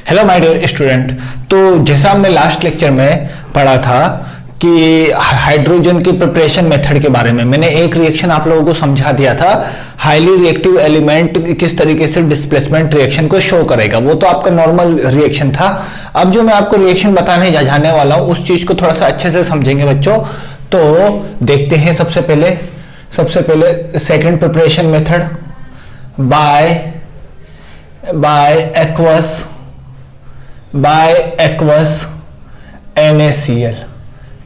Hello my dear student. तो जैसा हमने लास्ट लेक्चर में पढ़ा था कि हाइड्रोजन की प्रिपरेशन मेथड के बारे में मैंने एक रिएक्शन आप लोगों को समझा दिया था। हाईली रिएक्टिव एलिमेंट किस तरीके से डिस्प्लेसमेंट रिएक्शन को शो करेगा, वो तो आपका नॉर्मल रिएक्शन था। अब जो मैं आपको रिएक्शन बताने जाने वाला हूं उस चीज को थोड़ा सा अच्छे से समझेंगे बच्चों। तो देखते हैं सबसे पहले second preparation method by aqueous NaCl।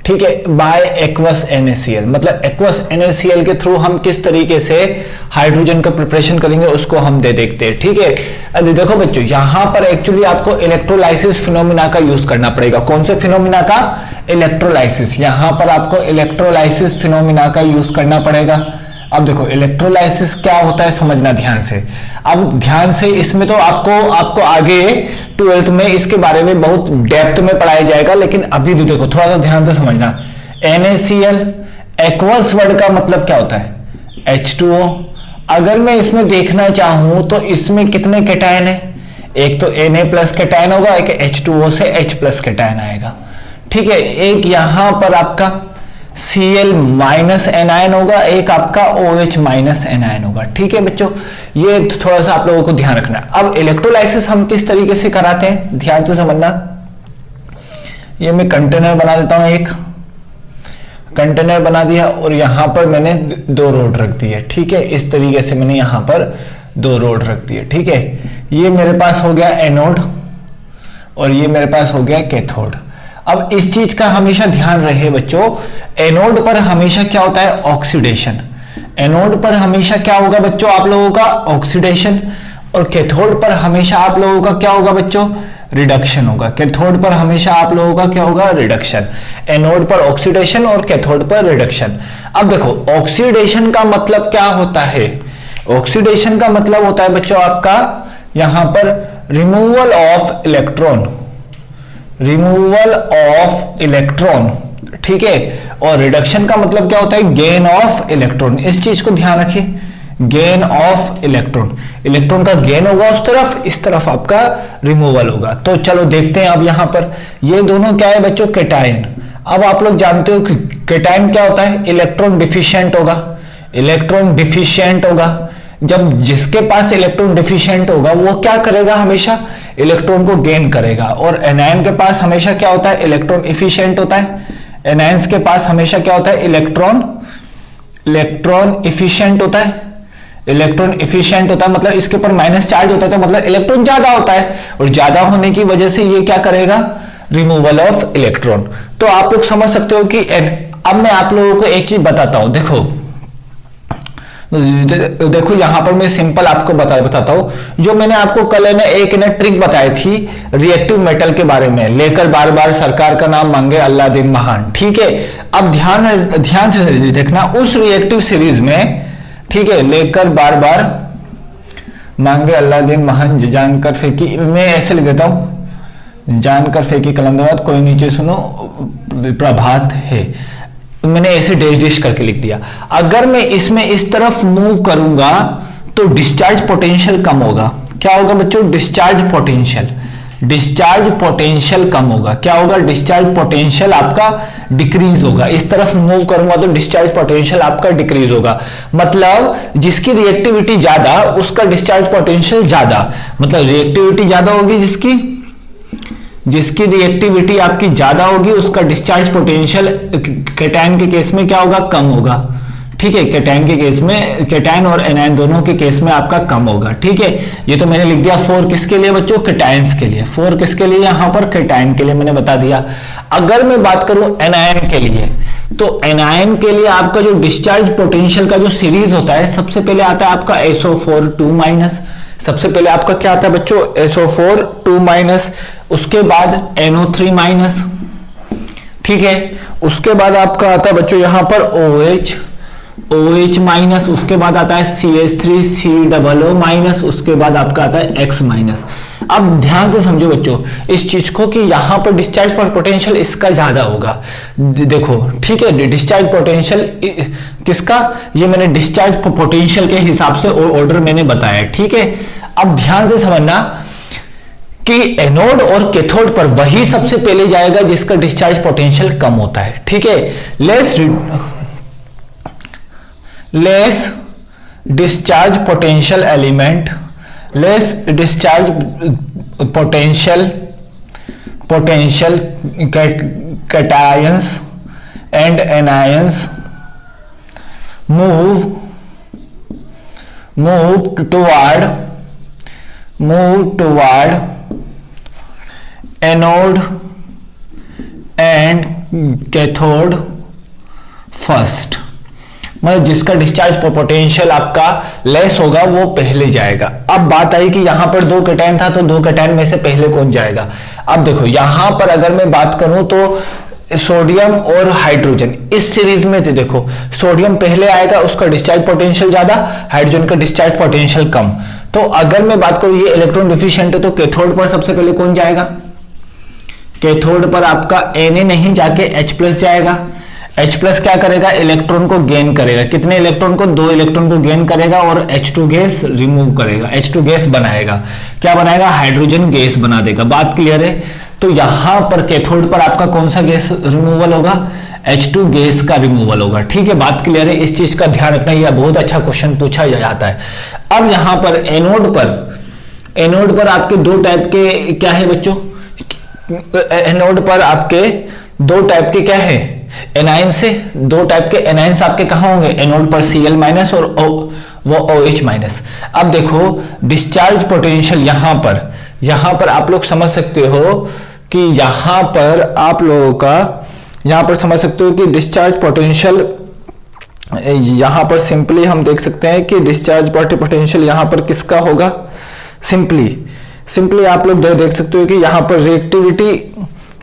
ठीक है, बाय एक्वस NaCl मतलब एक्वस NaCl के थ्रू हम किस तरीके से हाइड्रोजन का प्रिपरेशन करेंगे उसको हम देखते हैं। ठीक है, अभी देखो बच्चों, यहां पर एक्चुअली आपको इलेक्ट्रोलाइसिस फिनोमिना का यूज करना पड़ेगा। कौन से फिनोमिना का? इलेक्ट्रोलाइसिस। यहां पर आपको इलेक्ट्रोलाइसिस फिनोमिना का यूज करना पड़ेगा। अब देखो इलेक्ट्रोलाइसिस क्या होता है समझना ध्यान से। अब ध्यान से, इसमें तो आपको आगे 12th में इसके बारे में बहुत डेप्थ में पढ़ाया जाएगा, लेकिन अभी भी देखो थोड़ा सा ध्यान से समझना। NaCl एक्वस वर्ड का मतलब क्या होता है? H2O। अगर मैं इसमें देखना चाहूं तो इसमें कितने कैटायन है? एक तो Na+ कैटायन होगा, एक H2O से H+ कैटायन आएगा। ठीक है, एक यहां पर आपका Cl- एनायन होगा, एक आपका OH- एनायन होगा। ठीक है बच्चों, ये थोड़ा सा आप लोगों को ध्यान रखना। अब इलेक्ट्रोलाइसिस हम किस तरीके से कराते हैं ध्यान से समझना। ये मैं कंटेनर बना देता हूं, एक कंटेनर बना दिया और यहां पर मैंने 2 रोड रख दिए। ठीक है, इस तरीके से मैंने यहां पर 2 रोड रख दिए। ठीक है, ये मेरे पास हो गया एनोड और ये मेरे पास हो गया कैथोड। अब इस चीज का हमेशा ध्यान रहे बच्चों, एनोड पर हमेशा क्या होता है? ऑक्सीडेशन। एनोड पर हमेशा क्या होगा बच्चों आप लोगों का? ऑक्सीडेशन। और कैथोड पर हमेशा आप लोगों का क्या होगा बच्चों? रिडक्शन होगा। कैथोड पर हमेशा आप लोगों का क्या होगा? रिडक्शन। एनोड पर ऑक्सीडेशन और कैथोड पर रिडक्शन। अब देखो ऑक्सीडेशन का मतलब क्या होता है? ऑक्सीडेशन का मतलब होता है बच्चों आपका यहां पर रिमूवल ऑफ इलेक्ट्रॉन, ठीक है। और रिडक्शन का मतलब क्या होता है? Gain of electron. इस चीज को ध्यान रखिए, गेन ऑफ इलेक्ट्रॉन। इलेक्ट्रॉन का गेन होगा उस तरफ, इस तरफ आपका रिमूवल होगा। तो चलो देखते हैं अब यहां पर ये दोनों क्या है बच्चों? कैटायन। अब आप लोग जानते हो कि कैटायन क्या होता है? इलेक्ट्रॉन डिफिशिएंट होगा। जब जिसके पास इलेक्ट्रॉन डिफिशिएंट होगा वो क्या करेगा? हमेशा इलेक्ट्रॉन को गेन करेगा। और एनायन के पास हमेशा क्या होता है? इलेक्ट्रॉन इफिशिएंट होता है। एनायंस के पास हमेशा क्या होता है? इलेक्ट्रॉन इफिशिएंट होता है। इलेक्ट्रॉन इफिशिएंट होता है मतलब इसके ऊपर माइनस चार्ज होता है, तो मतलब इलेक्ट्रॉन ज्यादा होता है। और ज्यादा होने की वजह से ये क्या करेगा? Removal of electron. तो आप लोग समझ सकते हो कि अब मैं आप लोगों को एक चीज बताता हूं। देखो यहां पर मैं सिंपल आपको बताता हूं। जो मैंने आपको कल है ना एक ना ट्रिक बताई थी रिएक्टिव मेटल के बारे में, लेकर बार बार सरकार का नाम मांगे अल्लाह दिन महान। ठीक है, अब ध्यान से देखना उस रिएक्टिव सीरीज में। ठीक है, लेकर बार बार मांगे अल्लाह दिन महान, जानकर फेंकी, मैं ऐसे लिख देता हूं, जानकर फेंकी कलंदरात कोई नीचे सुनो प्रभात है। मैंने ऐसे डैश करके लिख दिया। अगर मैं इसमें इस तरफ मूव करूंगा तो डिस्चार्ज पोटेंशियल कम होगा। क्या होगा बच्चों? डिस्चार्ज पोटेंशियल कम होगा। क्या होगा? डिस्चार्ज पोटेंशियल आपका डिक्रीज होगा। इस तरफ मूव करूंगा तो डिस्चार्ज पोटेंशियल आपका डिक्रीज होगा। मतलब जिसकी रिएक्टिविटी ज्यादा उसका डिस्चार्ज पोटेंशियल ज्यादा, मतलब रिएक्टिविटी ज्यादा होगी जिसकी रिएक्टिविटी आपकी ज्यादा होगी उसका डिस्चार्ज पोटेंशियल कैटायन के केस में क्या होगा? कम होगा। ठीक है, कैटायन के केस में, कैटायन और एनायन दोनों के केस में आपका कम होगा। ठीक है, ये तो मैंने लिख दिया 4 किसके लिए बच्चों? कैटायंस के लिए। 4 किसके लिए? यहां पर कैटायन के लिए मैंने बता दिया। अगर मैं बात करूं एनायन के लिए, तो एनायन के लिए आपका जो डिस्चार्ज पोटेंशियल का जो सीरीज होता है, सबसे पहले आता है आपका SO4 2-। सबसे पहले आपका क्या आता है बच्चों? SO4 2-। उसके बाद NO3-। ठीक है, उसके बाद आपका आता है बच्चों यहां पर OH-। उसके बाद आता है CH3 COO-। उसके बाद आपका आता है X-। अब ध्यान से समझो बच्चों इस चीज को कि यहां पर डिस्चार्ज पोटेंशियल इसका ज्यादा होगा। देखो ठीक है, डिस्चार्ज पोटेंशियल किसका? ये मैंने डिस्चार्ज पोटेंशियल के हिसाब से ऑर्डर मैंने बताया। ठीक है, अब ध्यान से समझना कि एनोड और कैथोड पर वही सबसे पहले जाएगा जिसका डिस्चार्ज पोटेंशियल कम होता है। ठीक है, less discharge potential element, less discharge potential cations and anions move toward anode and cathode first। मतलब जिसका डिस्चार्ज पोटेंशियल आपका लेस होगा वो पहले जाएगा। अब बात आई कि यहां पर 2 कैटायन था तो 2 कैटायन में से पहले कौन जाएगा। अब देखो यहां पर अगर मैं बात करूं तो सोडियम और हाइड्रोजन इस सीरीज में थे। देखो सोडियम पहले आएगा, उसका डिस्चार्ज पोटेंशियल ज्यादा, हाइड्रोजन का डिस्चार्ज पोटेंशियल कम। तो अगर मैं बात करूं ये इलेक्ट्रॉन डिफिशिएंट है तो कैथोड पर सबसे पहले कौन जाएगा। कैथोड पर आपका Na नहीं जाके H+ जाएगा। H+ क्या करेगा, इलेक्ट्रॉन को गेन करेगा। कितने इलेक्ट्रॉन को, 2 इलेक्ट्रॉन को गेन करेगा और H2 गैस रिमूव करेगा, H2 गैस बनाएगा। क्या बनाएगा, हाइड्रोजन गैस बना देगा। बात क्लियर है। तो यहां पर कैथोड पर आपका कौन सा गैस रिमूवल होगा, H2 गैस का रिमूवल होगा। ठीक है, बात क्लियर है। इस चीज का ध्यान रखना, यह बहुत अच्छा क्वेश्चन पूछा जाता है। अब यहां पर एनोड पर आपके 2 टाइप के क्या है बच्चों, एनोड पर आपके 2 टाइप के क्या है, एनायन से 2 टाइप के एनायंस आपके कहां होंगे, एनोड पर Cl- और वो OH-। अब देखो डिस्चार्ज पोटेंशियल यहां पर आप लोग समझ सकते हो कि यहां पर आप लोगों का यहां पर समझ सकते हो कि डिस्चार्ज पोटेंशियल यहां पर सिंपली हम देख सकते हैं कि डिस्चार्ज पोटेंशियल यहां पर किसका होगा, सिंपली आप लोग देख सकते हो कि यहां पर रिएक्टिविटी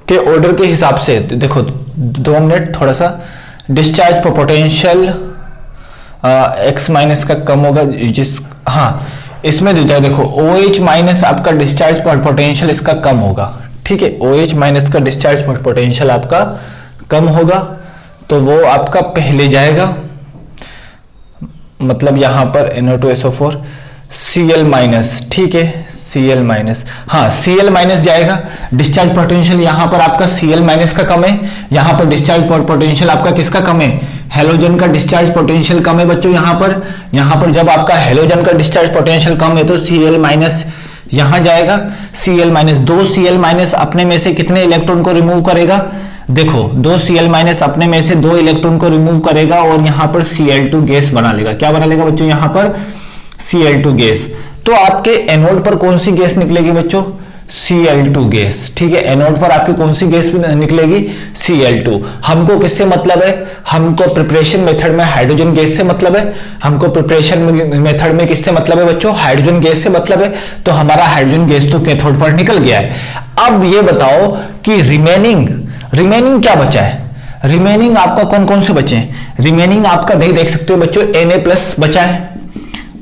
के ऑर्डर के हिसाब से देखो 2 मिनट थोड़ा सा डिस्चार्ज पोटेंशियल X- का कम होगा इसमें देखो OH- आपका डिस्चार्ज पोटेंशियल इसका कम होगा। ठीक है, OH- का डिस्चार्ज पोटेंशियल आपका कम होगा तो वो आपका पहले जाएगा। मतलब यहां पर NO2SO4 Cl-। ठीक है, Cl- जाएगा। डिस्चार्ज पोटेंशियल यहां पर आपका Cl- का कम है, यहां पर डिस्चार्ज पोटेंशियल आपका किसका कम है, हेलोजन का डिस्चार्ज पोटेंशियल कम है बच्चों। यहां पर जब आपका हेलोजन का डिस्चार्ज पोटेंशियल कम है तो Cl- यहां जाएगा। दो Cl- अपने में से कितने इलेक्ट्रॉन को रिमूव करेगा, देखो 2 Cl- अपने में से 2 इलेक्ट्रॉन को रिमूव करेगा और यहां पर Cl2 गैस बना लेगा। क्या बना लेगा बच्चों, यहां पर Cl2 गैस। तो आपके एनोड पर कौन सी गैस निकलेगी बच्चों, Cl2 गैस। ठीक है, एनोड पर आपकी कौन सी गैस निकलेगी, Cl2। हमको किससे मतलब है, हमको प्रिपरेशन मेथड में हाइड्रोजन गैस से मतलब है। हमको प्रिपरेशन मेथड में किससे मतलब है बच्चों, हाइड्रोजन गैस से मतलब है। तो हमारा हाइड्रोजन गैस तो कैथोड पर निकल गया है। अब ये बताओ कि रिमेनिंग क्या बचा है, रिमेनिंग आपका कौन कौन से बचे हैं। रिमेनिंग आपका देख सकते हो बच्चों Na+ बचा है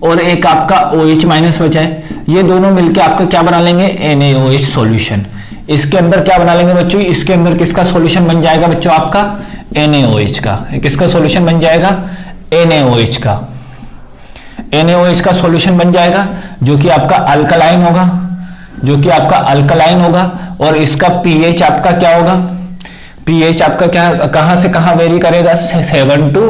और एक आपका OH- बचा है। ये दोनों मिलकर आपका क्या बना लेंगे, NaOH सॉल्यूशन। इसके अंदर क्या बना लेंगे बच्चों, इसके अंदर किसका सॉल्यूशन बन जाएगा बच्चों, आपका NaOH का। किसका सॉल्यूशन बन जाएगा, NaOH का। NaOH का सॉल्यूशन बन जाएगा जो कि आपका अल्कलाइन होगा और इसका pH आपका क्या होगा, pH आपका क्या कहां से कहां वेरी करेगा, 7 to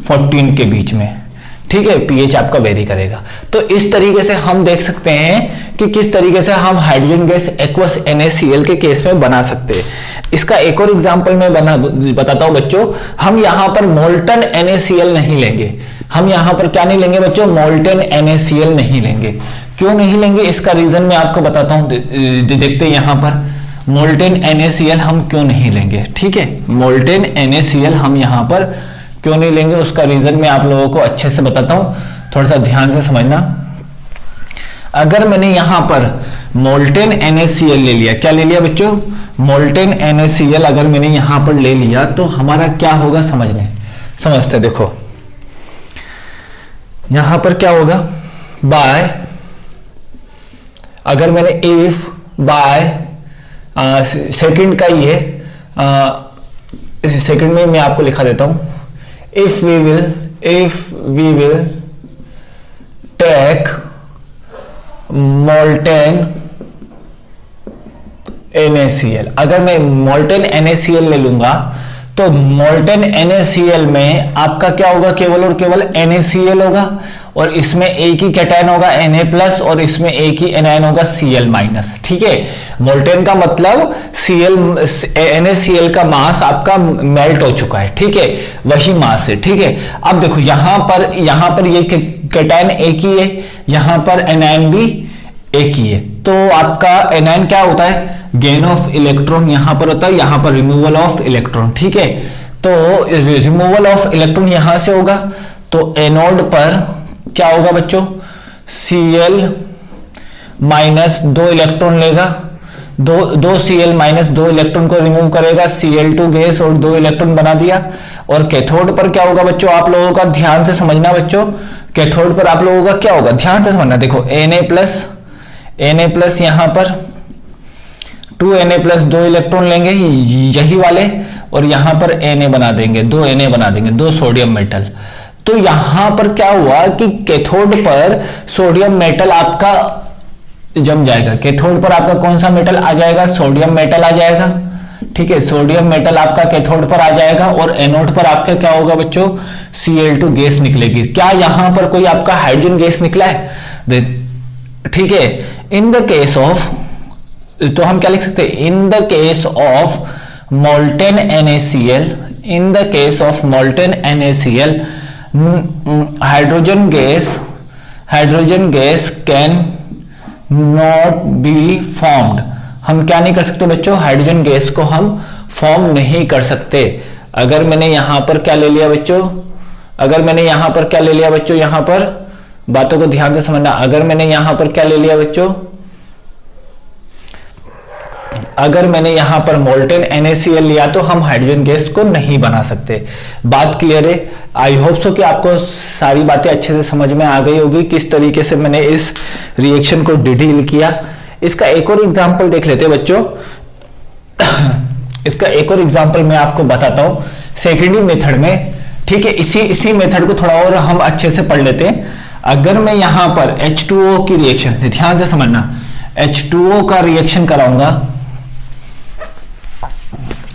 14 के बीच में। ठीक है, pH आपका वेरी करेगा। तो इस तरीके से हम देख सकते हैं कि किस तरीके से हम हाइड्रोजन गैस एक्वस NaCl के केस में बना सकते हैं। इसका एक और एग्जांपल मैं बताता हूं बच्चों। हम यहां पर मोल्टन NaCl नहीं लेंगे, हम यहां पर क्या नहीं लेंगे बच्चों, मोल्टन NaCl नहीं लेंगे। क्यों नहीं लेंगे, इसका रीजन मैं आपको बताता हूं। देखते हैं यहां पर मोल्टन NaCl हम क्यों नहीं लेंगे। ठीक है, मोल्टन NaCl हम यहां पर क्यों नहीं लेंगे, उसका रीजन मैं आप लोगों को अच्छे से बताता हूं, थोड़ा सा ध्यान से समझना। अगर मैंने यहां पर मोल्टेन NaCl ले लिया, क्या ले लिया बच्चों, मोल्टेन NaCl अगर मैंने यहां पर ले लिया तो हमारा क्या होगा, समझते देखो यहां पर क्या होगा, बाय अगर मैंने इफ बाय सेकंड का ये सेकंड में मैं आपको लिखा देता हूं, if we will take molten NaCl। अगर मैं मोल्टेन NaCl ले लूंगा तो मोल्टेन NaCl में आपका क्या होगा, केवल और केवल NaCl होगा, और इसमें एक ही कैटायन होगा Na+ और इसमें एक ही एनायन होगा Cl-। ठीक है, मोल्टेन का मतलब NaCl का मास आपका मेल्ट हो चुका है। ठीक है, वही मास है। ठीक है, अब देखो यहां पर ये कैटायन एक ही है, यहां पर एनायन भी एक ही है, तो आपका एनायन क्या होता है, गेन ऑफ इलेक्ट्रॉन यहां पर होता है, यहां पर रिमूवल ऑफ इलेक्ट्रॉन। ठीक है, तो रिमूवल ऑफ इलेक्ट्रॉन यहां से होगा, तो एनोड पर क्या होगा बच्चों, Cl- 2 इलेक्ट्रॉन लेगा, दो Cl- 2 इलेक्ट्रॉन को रिमूव करेगा, Cl2 गैस और 2 इलेक्ट्रॉन बना दिया। और कैथोड पर क्या होगा बच्चों, आप लोगों का ध्यान से समझना बच्चों, कैथोड पर आप लोगों का क्या होगा, ध्यान से समझना। देखो Na+ यहां पर 2Na+ 2 इलेक्ट्रॉन लेंगे यही वाले, और यहां पर Na बना देंगे, 2 Na बना देंगे, 2 सोडियम मेटल। तो यहां पर क्या हुआ कि कैथोड पर सोडियम मेटल आपका जम जाएगा, कैथोड पर आपका कौन सा मेटल आ जाएगा, सोडियम मेटल आ जाएगा। ठीक है, सोडियम मेटल आपका कैथोड पर आ जाएगा, और एनोड पर आपका क्या होगा बच्चों, Cl2 गैस निकलेगी। क्या यहां पर कोई आपका हाइड्रोजन गैस निकला है? ठीक है, इन द केस ऑफ, तो हम क्या लिख सकते हैं, in the case of molten NaCl, in the case of molten NaCl, hydrogen gas can not be formed. हम क्या नहीं कर सकते बच्चों, हाइड्रोजन गैस को हम फॉर्म नहीं कर सकते। अगर मैंने यहां पर क्या ले लिया बच्चों, यहां पर बातों को ध्यान से समझना, अगर मैंने यहां पर क्या ले लिया बच्चों, अगर मैंने यहां पर मोल्टेन NaCl लिया तो हम हाइड्रोजन गैस को नहीं बना सकते। बात क्लियर है? आई होप सो कि आपको सारी बातें अच्छे से समझ में आ गई होगी, किस तरीके से मैंने इस रिएक्शन को डील किया। इसका एक और एग्जांपल देख लेते हैं बच्चों। इसका एक और एग्जांपल मैं आपको बताता हूं सेकेंडरी मेथड में। ठीक है, इसी मेथड को थोड़ा और हम अच्छे से पढ़ लेते हैं। अगर मैं यहां पर H2O की रिएक्शन, ध्यान से समझना, H2O का रिएक्शन कराऊंगा,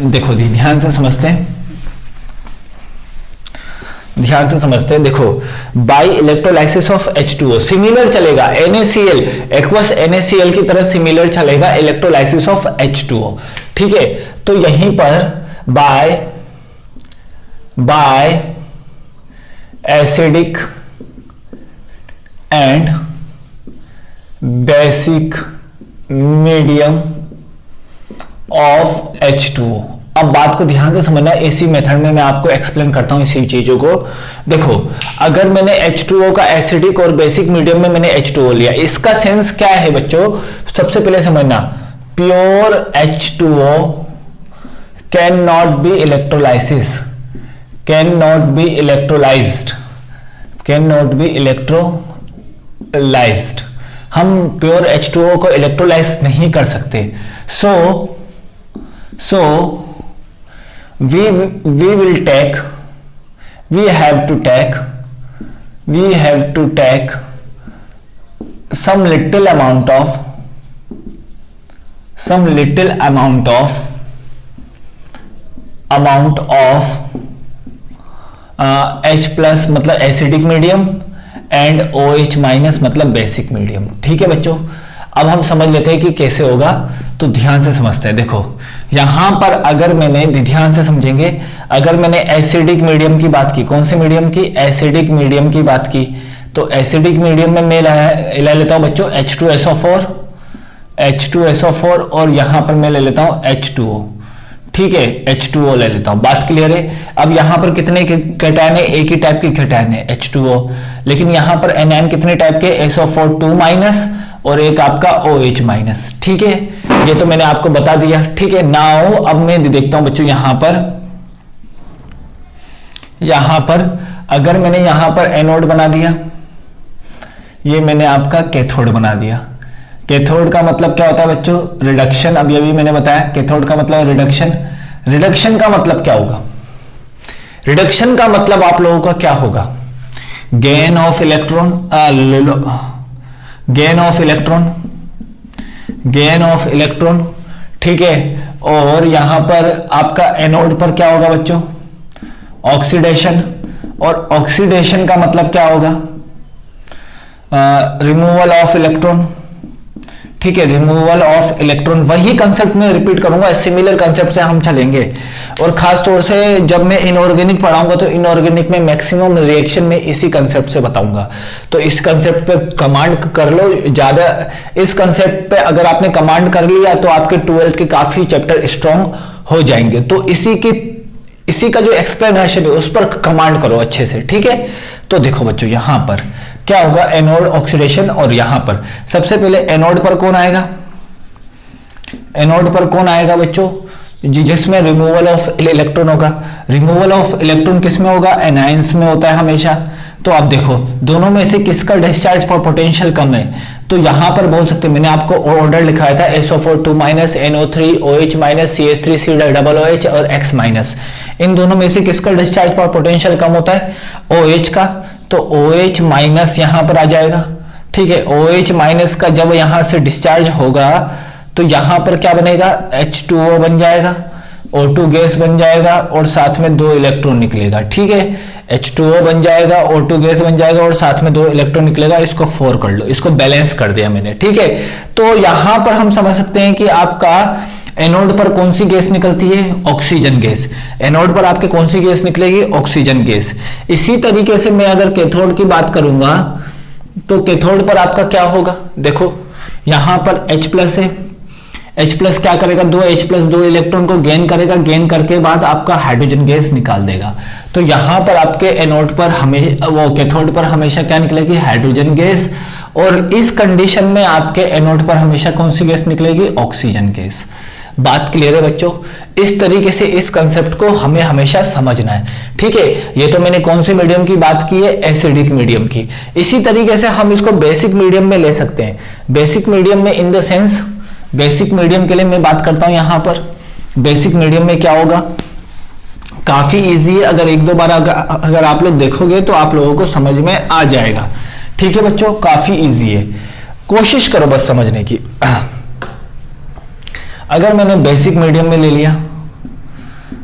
देखो ध्यान से समझते हैं, देखो by electrolysis of H2O similar चलेगा, NaCl एक्वस NaCl की तरह सिमिलर चलेगा इलेक्ट्रोलाइसिस ऑफ H2O। ठीक है, तो यहीं पर by acidic and basic medium of H2O। अब बात को ध्यान से समझना, इसी मेथड में मैं आपको एक्सप्लेन करता हूं इसी चीजों को। देखो, अगर मैंने H2O का एसिडिक और बेसिक मीडियम में मैंने H2O लिया, इसका सेंस क्या है बच्चों, सबसे पहले समझना, pure H2O can not be electrolysed. हम प्योर H2O को इलेक्ट्रोलाइज नहीं कर सकते। So we have to take some little amount of H+ मतलब एसिडिक मीडियम एंड OH- मतलब बेसिक मीडियम। ठीक है बच्चों, अब हम समझ लेते हैं कि कैसे होगा, तो ध्यान से समझते हैं। देखो यहां पर अगर मैंने, ध्यान से समझेंगे, अगर मैंने एसिडिक मीडियम की बात की, कौन से मीडियम की, एसिडिक मीडियम की बात की, तो एसिडिक मीडियम में मैं ले लेता हूं बच्चों H2SO4 और यहां पर मैं ले लेता हूं H2O। ठीक है, H2O ले लेता हूं, बात क्लियर है? अब यहां पर कितने कैटायन है, एक ही टाइप की कैटायन है H2O, लेकिन यहां पर एनायन कितने टाइप के, SO4 2- और एक आपका OH-। ठीक है, ये तो मैंने आपको बता दिया। ठीक है, नाउ अब मैं देखता हूं बच्चों, यहां पर अगर मैंने यहां पर एनोड बना दिया, ये मैंने आपका कैथोड बना दिया। कैथोड का मतलब क्या होता है बच्चों, रिडक्शन। अब ये भी मैंने बताया, कैथोड का मतलब रिडक्शन का मतलब क्या होगा, रिडक्शन का मतलब आप लोगों का क्या होगा, गेन ऑफ इलेक्ट्रॉन। ठीक है। और यहां पर आपका एनोड पर क्या होगा बच्चों, ऑक्सीडेशन, और ऑक्सीडेशन का मतलब क्या होगा, रिमूवल ऑफ इलेक्ट्रॉन, ठीक है, रिमूवल ऑफ इलेक्ट्रॉन। वही कंसेप्ट में रिपीट करूंगा, सिमिलर कंसेप्ट से हम चलेंगे। और खास तौर से जब मैं इनऑर्गेनिक पढ़ाऊंगा तो इनऑर्गेनिक में मैक्सिमम रिएक्शन में इसी कंसेप्ट से बताऊंगा। तो इस कंसेप्ट पे कमांड कर लो ज्यादा, इस कंसेप्ट पे अगर आपने कमांड कर लिया तो आपके 12th के काफी चैप्टर स्ट्रॉन्ग हो जाएंगे। तो इसी का जो एक्सप्लेनेशन है उस पर कमांड करो अच्छे से, ठीक है। तो देखो बच्चों यहां पर क्या होगा, एनोड ऑक्सीडेशन, और यहां पर सबसे पहले एनोड पर कौन आएगा, एनोड पर कौन आएगा बच्चों, जिसमें रिमूवल ऑफ इलेक्ट्रॉन होगा। रिमूवल ऑफ इलेक्ट्रॉन किस में होगा, एनायंस में होता है हमेशा। तो आप देखो दोनों में से किसका डिस्चार्ज फॉर पोटेंशियल कम है, तो यहां पर बोल सकते हैं, मैंने आपको ऑर्डर लिखाया था SO4 2 NO3 OH CH3 COOH और X माइनस, इन दोनों में से किसका डिस्चार्ज फॉर पोटेंशियल कम होता है, OH का। तो OH माइनस यहां पर आ जाएगा, ठीक है। OH माइनस का जब यहां से डिस्चार्ज होगा तो यहां पर क्या बनेगा, H2O बन जाएगा, O2 गैस बन जाएगा और साथ में 2 इलेक्ट्रॉन निकलेगा, ठीक है। H2O बन जाएगा, O2 गैस बन जाएगा और साथ में 2 इलेक्ट्रॉन निकलेगा। इसको 4 कर लो, इसको बैलेंस कर दिया मैंने, ठीक है। तो यहां पर हम समझ सकते हैं कि आपका एनोड पर कौन सी गैस निकलती है, ऑक्सीजन गैस। एनोड पर आपके कौन सी गैस निकलेगी, ऑक्सीजन गैस। इसी तरीके से मैं अगर कैथोड की बात करूंगा तो कैथोड पर आपका क्या होगा, देखो यहां पर H+ है, H+ क्या करेगा, 2 H+ 2 इलेक्ट्रॉन को गेन करेगा, गेन करके बाद आपका हाइड्रोजन गैस निकाल देगा। तो यहां पर आपके एनोड पर वो कैथोड पर हमेशा क्या निकलेगी, हाइड्रोजन गैस। और इस कंडीशन में आपके एनोड पर हमेशा कौन सी गैस निकलेगी, ऑक्सीजन गैस। बात क्लियर है बच्चों। इस तरीके से इस कंसेप्ट को हमें हमेशा समझना है, ठीक है। ये तो मैंने कौन से मीडियम की बात की है, एसिडिक मीडियम की। इसी तरीके से हम इसको बेसिक मीडियम में ले सकते हैं। बेसिक मीडियम में in the sense, basic medium के लिए मैं बात करता हूं यहां पर। बेसिक मीडियम में क्या होगा, काफी इजी है, अगर एक दो बार अगर आप लोग देखोगे तो आप लोगों को समझ में आ जाएगा, ठीक है बच्चों। काफी इजी है, कोशिश करो बस समझने की। अगर मैंने बेसिक मीडियम में ले लिया,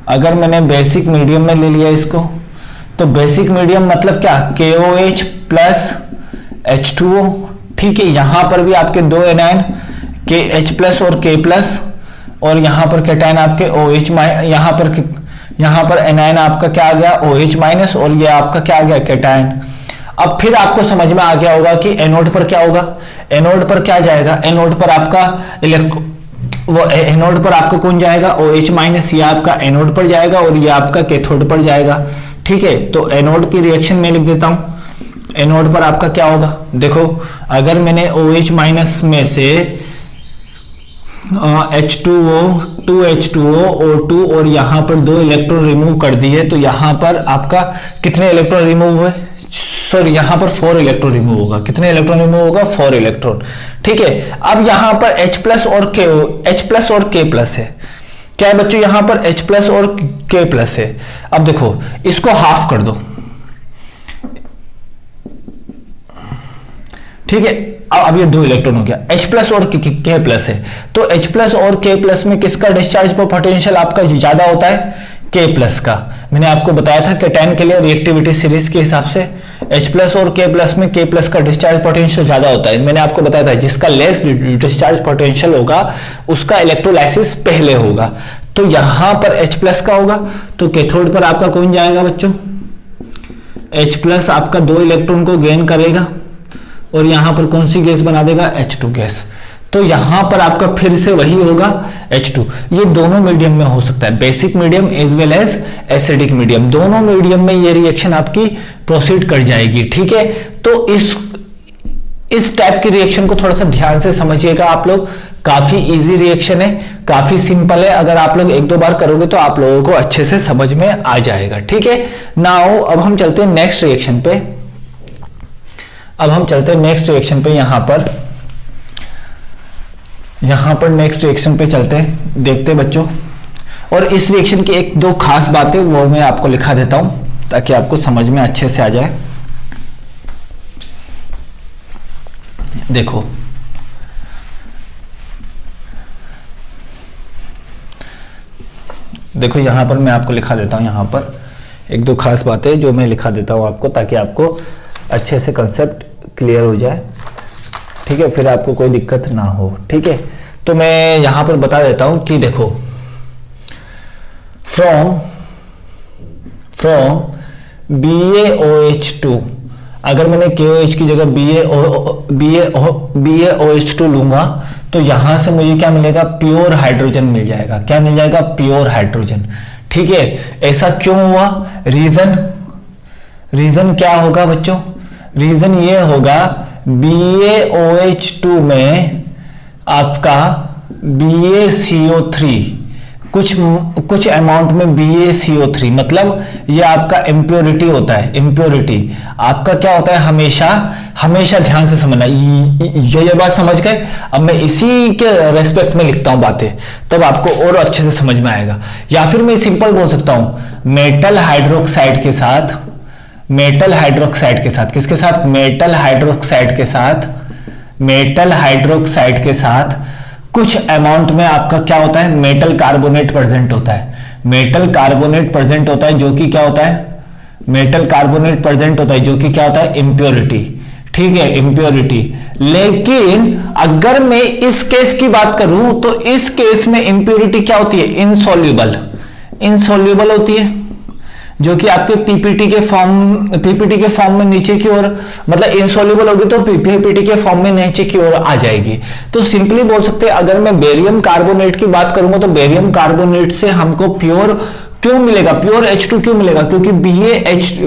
अगर मैंने बेसिक मीडियम में ले लिया इसको, तो बेसिक मीडियम मतलब क्या, KOH प्लस H2O, ठीक है। यहां पर भी आपके 2 एनायन KH+ और K+, और यहां पर कैटायन आपके OH, यहां पर एनायन आपका क्या आ गया, OH माइनस, और ये आपका क्या आ गया, कैटायन। अब फिर आपको समझ में आ गया होगा कि एनोड पर क्या होगा, एनोड पर क्या जाएगा, एनोड पर आपका एनोड पर आपका कौन जाएगा, OH माइनस, ये आपका एनोड पर जाएगा और ये आपका कैथोड पर जाएगा, ठीक है। तो एनोड की रिएक्शन में लिख देता हूं। एनोड पर आपका क्या होगा, देखो अगर मैंने OH माइनस में से H2O 2H2O O2 और यहां पर 2 इलेक्ट्रॉन रिमूव कर दिए, तो यहां पर आपका कितने इलेक्ट्रॉन रिमूव हुए, सॉरी यहां पर 4 इलेक्ट्रॉन रिमूव होगा। कितने इलेक्ट्रॉन रिमूव होगा, 4 इलेक्ट्रॉन, ठीक है। अब यहां पर H+ और K+ है, क्या है बच्चों, यहां पर H+ और K+ है। अब देखो इसको हाफ कर दो, ठीक है। अब ये 2 इलेक्ट्रॉन हो गया, H+ और K+ है। तो H+ और K+ में किसका डिस्चार्ज पोटेंशियल आपका ज्यादा होता है, K+ का। मैंने आपको बताया था कैटायन के लिए रिएक्टिविटी सीरीज के हिसाब से H+ और K+ में K+ का डिस्चार्ज पोटेंशियल ज्यादा होता है। मैंने आपको बताया था जिसका लेस डिस्चार्ज पोटेंशियल होगा उसका इलेक्ट्रोलाइसिस पहले होगा। तो यहां पर H+ का होगा, तो कैथोड पर आपका कौन जाएगा बच्चों, H+ आपका 2 इलेक्ट्रॉन को गेन करेगा और यहां पर कौन सी गैस बना देगा, H2 गैस। तो यहां पर आपका फिर से वही होगा H2। ये दोनों मीडियम में हो सकता है, basic medium as well as acidic medium, दोनों मीडियम में ये रिएक्शन आपकी प्रोसीड कर जाएगी, ठीक है। तो इस टाइप की रिएक्शन को थोड़ा सा ध्यान से समझिएगा आप लोग। काफी इजी रिएक्शन है, काफी सिंपल है। अगर आप लोग एक दो बार करोगे तो आप लोगों को अच्छे से समझ में आ जाएगा, ठीक है। नाउ अब हम चलते हैं नेक्स्ट रिएक्शन पे। अब हम चलते हैं नेक्स्ट रिएक्शन पे, यहां पर नेक्स्ट रिएक्शन पे चलते हैं, देखते हैं बच्चों। और इस रिएक्शन की एक दो खास बातें वो मैं आपको लिखा देता हूं ताकि आपको समझ में अच्छे से आ जाए। देखो देखो यहाँ पर मैं आपको लिखा देता हूँ, यहाँ पर एक दो खास बातें जो मैं लिखा देता हूँ आपको, ताकि आपको अच्छे से कंसेप्ट क्लियर हो जाए, ठीक है, फिर आपको कोई दिक्कत ना हो, ठीक है। तो मैं यहाँ पर बता देता हूँ कि देखो फ्रॉम BaOH2, अगर मैंने KOH की जगह BaOH2 लूंगा तो यहां से मुझे क्या मिलेगा, प्योर हाइड्रोजन मिल जाएगा। क्या मिल जाएगा, प्योर हाइड्रोजन, ठीक है। ऐसा क्यों हुआ, रीजन क्या होगा बच्चों, रीजन ये होगा BaOH2 में आपका BaCO3, कुछ अमाउंट में BaCO3, मतलब ये आपका इम्प्योरिटी होता है। इम्प्योरिटी आपका क्या होता है, हमेशा ध्यान से समझना, ये बात समझ गए। अब मैं इसी के रेस्पेक्ट में लिखता हूं बातें, तब आपको और अच्छे से समझ में आएगा। या फिर मैं सिंपल बोल सकता हूं, मेटल हाइड्रोक्साइड के साथ, किसके साथ, मेटल हाइड्रोक्साइड के साथ कुछ अमाउंट में आपका क्या होता है, मेटल कार्बोनेट प्रेजेंट होता है। मेटल कार्बोनेट प्रेजेंट होता है जो कि क्या होता है, जो कि क्या होता है, इंप्योरिटी, ठीक है, इंप्योरिटी। लेकिन अगर मैं इस केस की बात करूं तो इस केस में इंप्योरिटी क्या होती है, इनसॉल्युबल होती है, जो कि आपके पीपीटी के फॉर्म में नीचे की ओर, मतलब इनसॉल्युबल होगी तो पीपीटी के फॉर्म में नीचे की ओर आ जाएगी। तो सिंपली बोल सकते हैं, अगर मैं बेरियम कार्बोनेट की बात करूंगा तो बेरियम कार्बोनेट से हमको प्योर क्यों मिलेगा, प्योर H2 क्यों मिलेगा, क्योंकि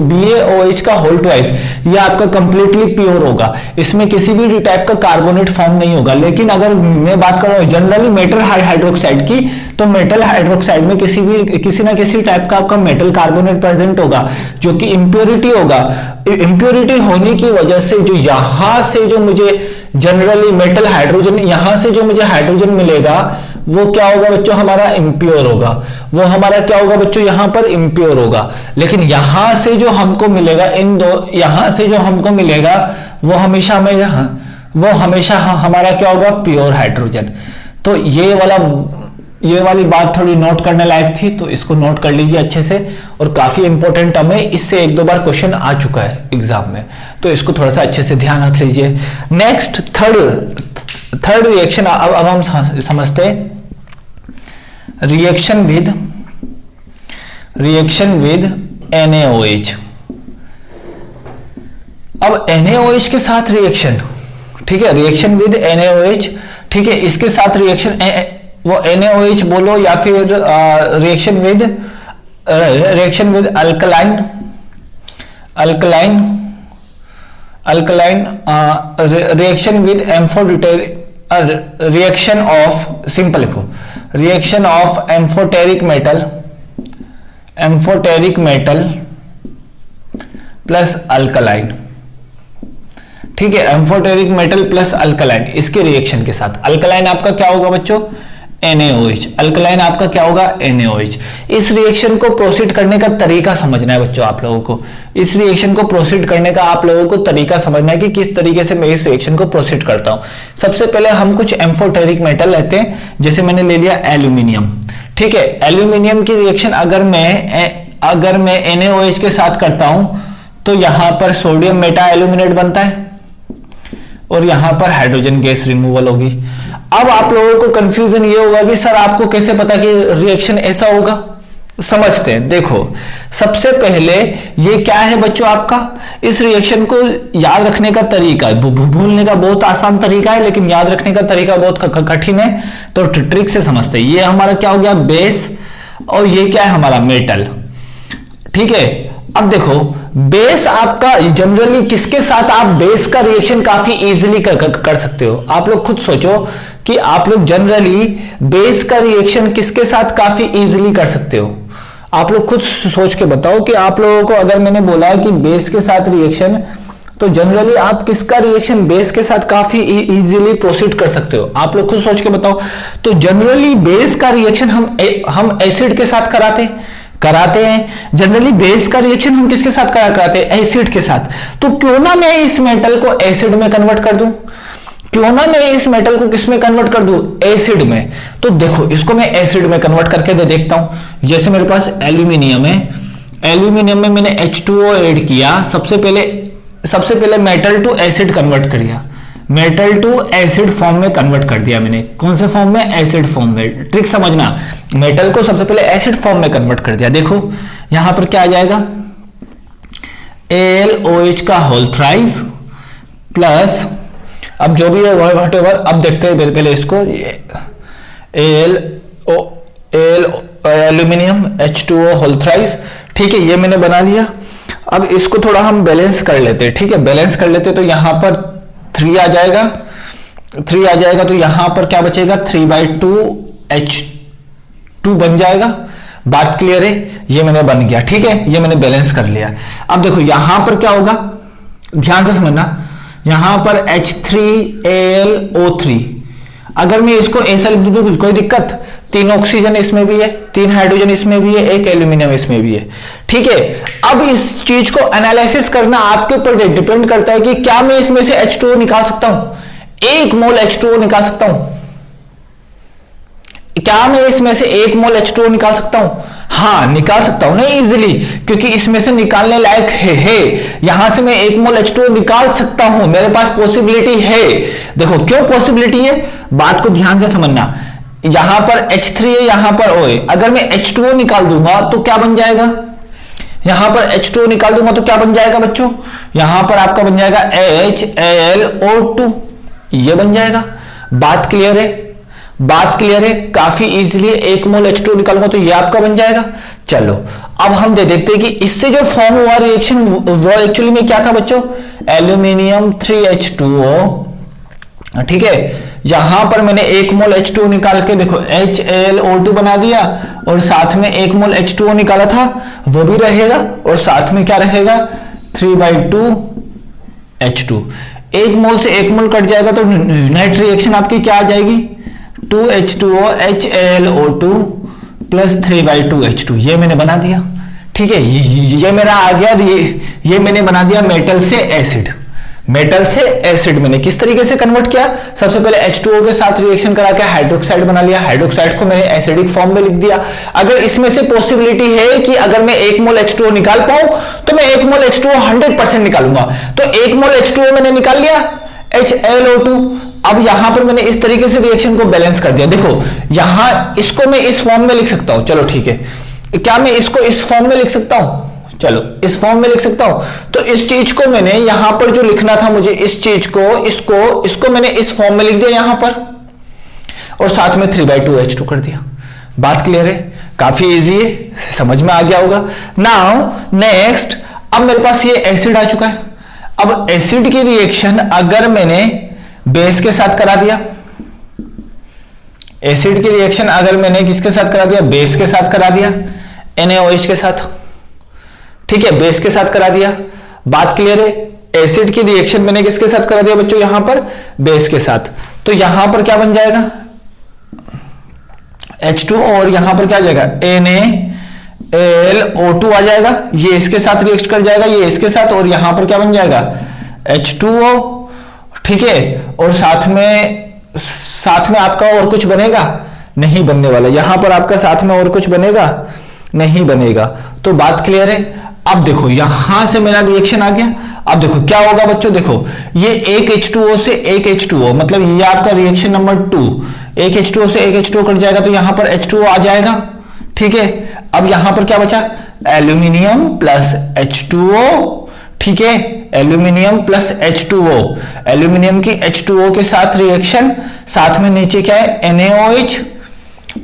BaOH का होल ट्वाइस ये आपका कंप्लीटली प्योर होगा, इसमें किसी भी टाइप का कार्बोनेट फॉर्म नहीं होगा। लेकिन अगर मैं बात कर रहा हूं जनरली मेटल हाइड्रोक्साइड की, तो मेटल हाइड्रोक्साइड में किसी ना किसी टाइप का आपका मेटल कार्बोनेट प्रेजेंट होगा, जो कि इंप्योरिटी होगा। इंप्योरिटी होने की वजह से जो यहां से जो मुझे जनरली मेटल हाइड्रोजन, यहां से जो मुझे हाइड्रोजन मिलेगा वो क्या होगा बच्चों, हमारा इंप्योर होगा। वो हमारा क्या होगा बच्चों, यहां पर इंप्योर होगा। लेकिन यहां से जो हमको मिलेगा, यहां से जो हमको मिलेगा वो हमेशा हमारा क्या होगा, प्योर हाइड्रोजन। तो ये वाली बात थोड़ी नोट करने लायक थी, तो इसको नोट कर लीजिए अच्छे से, और काफी इंपॉर्टेंट हमें इससे एक दो बार क्वेश्चन आ चुका है एग्जाम में, तो इसको थोड़ा सा अच्छे से ध्यान रख लीजिए। नेक्स्ट थर्ड रिएक्शन अब हम समझते हैं, रिएक्शन विद NaOH। अब NaOH के साथ रिएक्शन, ठीक है, रिएक्शन विद NaOH, ठीक है, इसके साथ रिएक्शन वो NaOH बोलो या फिर reaction with alkaline reaction with reaction of, simple लिखो, reaction of amphoteric metal plus alkaline, ठीक है, एम्फोटेरिक मेटल प्लस अल्कलाइन, इसके रिएक्शन के साथ अल्कलाइन आपका क्या होगा बच्चों, NaOH। अल्कलाइन आपका क्या होगा, NaOH। इस रिएक्शन को प्रोसीड करने का तरीका समझना है बच्चों आप लोगों को, इस रिएक्शन को प्रोसीड करने का आप लोगों को तरीका समझना है कि किस तरीके से मैं इस रिएक्शन को प्रोसीड करता हूं। सबसे पहले हम कुछ एम्फोटेरिक मेटल लेते हैं, जैसे मैंने ले लिया एल्यूमिनियम, ठीक है। एल्यूमिनियम की रिएक्शन अगर मैं NaOH के साथ करता हूं तो यहां पर सोडियम मेटा एल्यूमिनेट बनता है और यहां पर हाइड्रोजन गैस रिमूवल होगी। अब आप लोगों को कंफ्यूजन ये होगा कि सर आपको कैसे पता कि रिएक्शन ऐसा होगा, समझते हैं। देखो सबसे पहले ये क्या है बच्चों, आपका इस रिएक्शन को याद रखने का तरीका, भूलने का बहुत आसान तरीका है, लेकिन याद रखने का तरीका बहुत कठिन है, तो ट्रिक से समझते हैं। ये हमारा क्या हो गया, बेस, और ये क्या है हमारा मेटल, ठीक है। अब देखो बेस आपका जनरली किसके साथ आप बेस का रिएक्शन काफी इजीली कर सकते हो। आप लोग खुद सोचो कि आप लोग जनरली बेस का रिएक्शन किसके साथ काफी इजीली कर सकते हो। आप लोग खुद सोच के बताओ कि आप लोगों को अगर मैंने बोला है कि बेस के साथ रिएक्शन, तो जनरली आप किसका रिएक्शन बेस के साथ काफी इजीली प्रोसीड कर सकते हो। आप लोग खुद सोच के बताओ। तो जनरली बेस का रिएक्शन हम एसिड के साथ कराते हैं। जनरली बेस का रिएक्शन हम किसके साथ कराते हैं, एसिड के साथ। तो क्यों ना मैं इस मेटल को एसिड में कन्वर्ट कर दूं, क्यों ना मैं इस मेटल को किस में कन्वर्ट कर दूं, एसिड में। तो देखो इसको मैं एसिड में कन्वर्ट करके देखता हूं। जैसे मेरे पास एल्यूमिनियम है, एल्यूमिनियम में मैंने H2O ऐड किया, सबसे पहले मेटल टू एसिड कन्वर्ट कर दिया, मेटल टू एसिड फॉर्म में कन्वर्ट कर दिया मैंने। कौन से फॉर्म में, एसिड फॉर्म में। ट्रिक समझना, मेटल को सबसे पहले एसिड फॉर्म में कन्वर्ट कर दिया। देखो यहां पर क्या आ जाएगा, AlOH का होल थ्राइस प्लस, अब जो भी है व्हाटएवर, अब देखते हैं पहले इसको, एल्यूमिनियम H2O होल थ्राइस। ठीक है, ये मैंने बना लिया। अब इसको थोड़ा हम बैलेंस कर लेते हैं। ठीक है, बैलेंस कर लेते तो यहां पर 3 आ जाएगा, 3 आ जाएगा, तो यहां पर क्या बचेगा, 3/2 H2 बन जाएगा। बात क्लियर है, ये मैंने बन गया। ठीक है, ये मैंने बैलेंस कर लिया। अब देखो यहां पर क्या होगा, ध्यान से समझना, यहां पर H3AlO3, अगर मैं इसको ऐसा लिख दूं कोई दिक्कत, 3 ऑक्सीजन इसमें भी है, 3 हाइड्रोजन इसमें भी है, 1 एल्यूमिनियम इसमें भी है। ठीक है, अब इस चीज को एनालिसिस करना आपके ऊपर डिपेंड करता है कि क्या मैं इसमें से H2O निकाल सकता हूं, 1 मोल H2O निकाल सकता हूं, क्या मैं इसमें से 1 मोल H2O निकाल सकता हूं? हाँ निकाल सकता हूं, नहीं इजीली, क्योंकि इसमें से निकालने लायक है। यहां से मैं 1 मोल H2O निकाल सकता हूं, मेरे पास पॉसिबिलिटी है। देखो क्यों पॉसिबिलिटी है, बात को ध्यान से समझना। यहां पर H3 है, यहां पर O है, अगर मैं H2O निकाल दूंगा तो क्या बन जाएगा, यहां पर H2O निकाल दूंगा तो क्या बन जाएगा बच्चों, यहां पर आपका बन जाएगा HAlO2, ये बन जाएगा। बात क्लियर है, बात क्लियर है, काफी इजीली 1 मोल H2O निकालूंगा तो ये आपका बन जाएगा। चलो अब हम देखते हैं कि इससे जो फॉर्म हुआ रिएक्शन वो एक्चुअली में क्या था बच्चों, एल्यूमिनियम 3H2O। ठीक है, यहां पर मैंने 1 मोल H2O निकाल के देखो HAlO2 बना दिया, और साथ में 1 मोल H2O निकाला था वो भी रहेगा, और साथ में क्या रहेगा, 3/2 H2। 1 मोल से 1 मोल कट जाएगा तो नेट रिएक्शन आपकी क्या आ जाएगी, 2H2O HAlO2 प्लस 3/2 H2, ये मैंने बना दिया। ठीक है, ये मेरा आ गया, ये मैंने बना दिया मेटल से एसिड। मेटल से एसिड मैंने किस तरीके से कन्वर्ट किया, सबसे पहले H2O के साथ रिएक्शन करा के हाइड्रोक्साइड बना लिया, हाइड्रोक्साइड को मैंने एसिडिक फॉर्म में लिख दिया। अगर इसमें से पॉसिबिलिटी है कि अगर मैं 1 मोल H2O निकाल पाऊं तो मैं 1 मोल H2O 100% निकालूंगा, तो 1 मोल H2O मैंने निकाल लिया HAlO2। अब यहां पर मैंने इस तरीके से रिएक्शन को बैलेंस कर दिया। देखो यहां इसको मैं इस फॉर्म में लिख सकता हूं, चलो ठीक है, क्या मैं इसको इस फॉर्म में लिख सकता हूं, चलो इस फॉर्म में लिख सकता हूं। तो इस चीज को मैंने यहां पर जो लिखना था मुझे, इस चीज को इसको मैंने इस फॉर्म में लिख दिया यहां पर, और साथ में 3/2 H2 कर दिया। बात क्लियर है, काफी इजी है, समझ में आ गया होगा। नाउ नेक्स्ट, अब मेरे पास ये एसिड आ चुका है। अब एसिड की रिएक्शन अगर मैंने बेस के साथ करा दिया, एसिड की रिएक्शन अगर मैंने किसके साथ करा दिया, बेस के साथ करा दिया, NaOH के साथ। ठीक है, बेस के साथ करा दिया। बात क्लियर है, एसिड की रिएक्शन मैंने किसके साथ करा दिया बच्चों, यहां पर बेस के साथ। तो यहां पर क्या बन जाएगा, H2, और यहां पर क्या आ जाएगा, NaLO2 आ जाएगा। ये इसके साथ रिएक्ट कर जाएगा, ये इसके साथ, और यहां पर क्या बन जाएगा, H2O। ठीक है, और साथ में आपका और कुछ बनेगा, नहीं बनने वाला। यहां पर आपका साथ में और कुछ बनेगा, नहीं बनेगा। तो बात क्लियर है। अब देखो यहां से मेरा रिएक्शन आ गया। अब देखो क्या होगा बच्चों, देखो ये 1 H2O से 1 H2O, मतलब ये आपका रिएक्शन नंबर 2, 1 H2O से 1 H2O कट जाएगा तो यहां पर H2O आ जाएगा। ठीक है, अब यहां पर क्या बचा, एल्यूमिनियम प्लस H2O। ठीक है, एल्यूमिनियम प्लस H2O, एल्यूमिनियम की H2O के साथ रिएक्शन, साथ में नीचे क्या है, NaOH।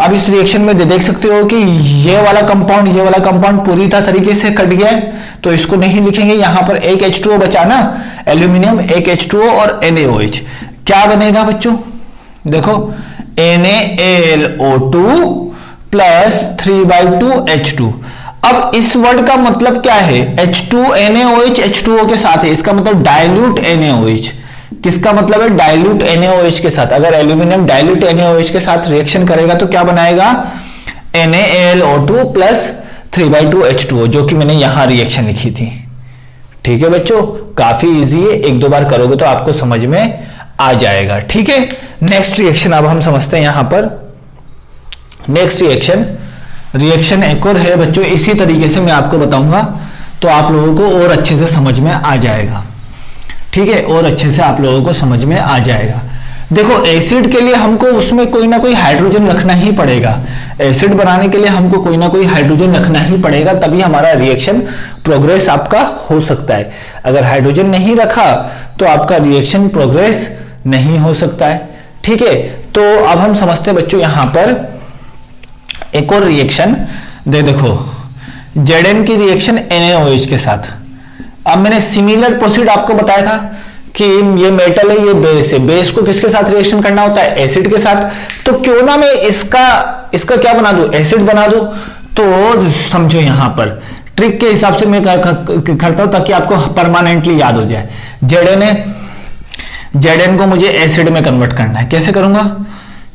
अब इस रिएक्शन में देख सकते हो कि ये वाला कंपाउंड पूरी तरीके से कट गया है, तो इसको नहीं लिखेंगे। यहां पर 1 H2O बचा ना, एल्यूमिनियम 1 H2O और NaOH, क्या बनेगा बच्चों, देखो NaLO2 प्लस 3/2 H2। अब इस वर्ड का मतलब क्या है, H2NaOH H2O के साथ है, इसका मतलब डाइल्यूट NaOH। किसका मतलब है, डाइल्यूट NaOH के साथ। अगर एल्यूमिनियम डाइल्यूट NaOH के साथ रिएक्शन करेगा तो क्या बनाएगा, NaLO2 प्लस 3/2 H2O, जो कि मैंने यहां रिएक्शन लिखी थी। ठीक है बच्चों, काफी इजी है, 1-2 बार करोगे तो आपको समझ में आ जाएगा। ठीक है, नेक्स्ट रिएक्शन अब हम समझते हैं यहां पर। नेक्स्ट रिएक्शन एक और है बच्चों, इसी तरीके से मैं आपको बताऊंगा तो आप लोगों को और अच्छे से समझ में आ जाएगा। ठीक है, और अच्छे से आप लोगों को समझ में आ जाएगा। देखो, एसिड के लिए हमको उसमें कोई ना कोई हाइड्रोजन रखना ही पड़ेगा। एसिड बनाने के लिए हमको कोई ना कोई हाइड्रोजन रखना ही पड़ेगा, तभी हमारा रिएक्शन प्रोग्रेस आपका हो सकता है। अगर हाइड्रोजन नहीं रखा तो आपका रिएक्शन प्रोग्रेस नहीं हो सकता है। ठीक है, तो अब हम समझते हैं बच्चों यहां पर एक और रिएक्शन देखो, Zn की रिएक्शन NaOH के साथ। अब मैंने सिमिलर प्रोसीड आपको बताया था कि ये मेटल है, ये बेस है, बेस को किसके साथ रिएक्शन करना होता है? एसिड के साथ। तो क्यों ना मैं इसका क्या बना दूं, एसिड बना दूं। तो समझो यहां पर ट्रिक के हिसाब से मैं करता हूं ताकि आपको परमानेंटली याद हो जाए। Zn को मुझे एसिड में कन्वर्ट करना है। कैसे करूंगा?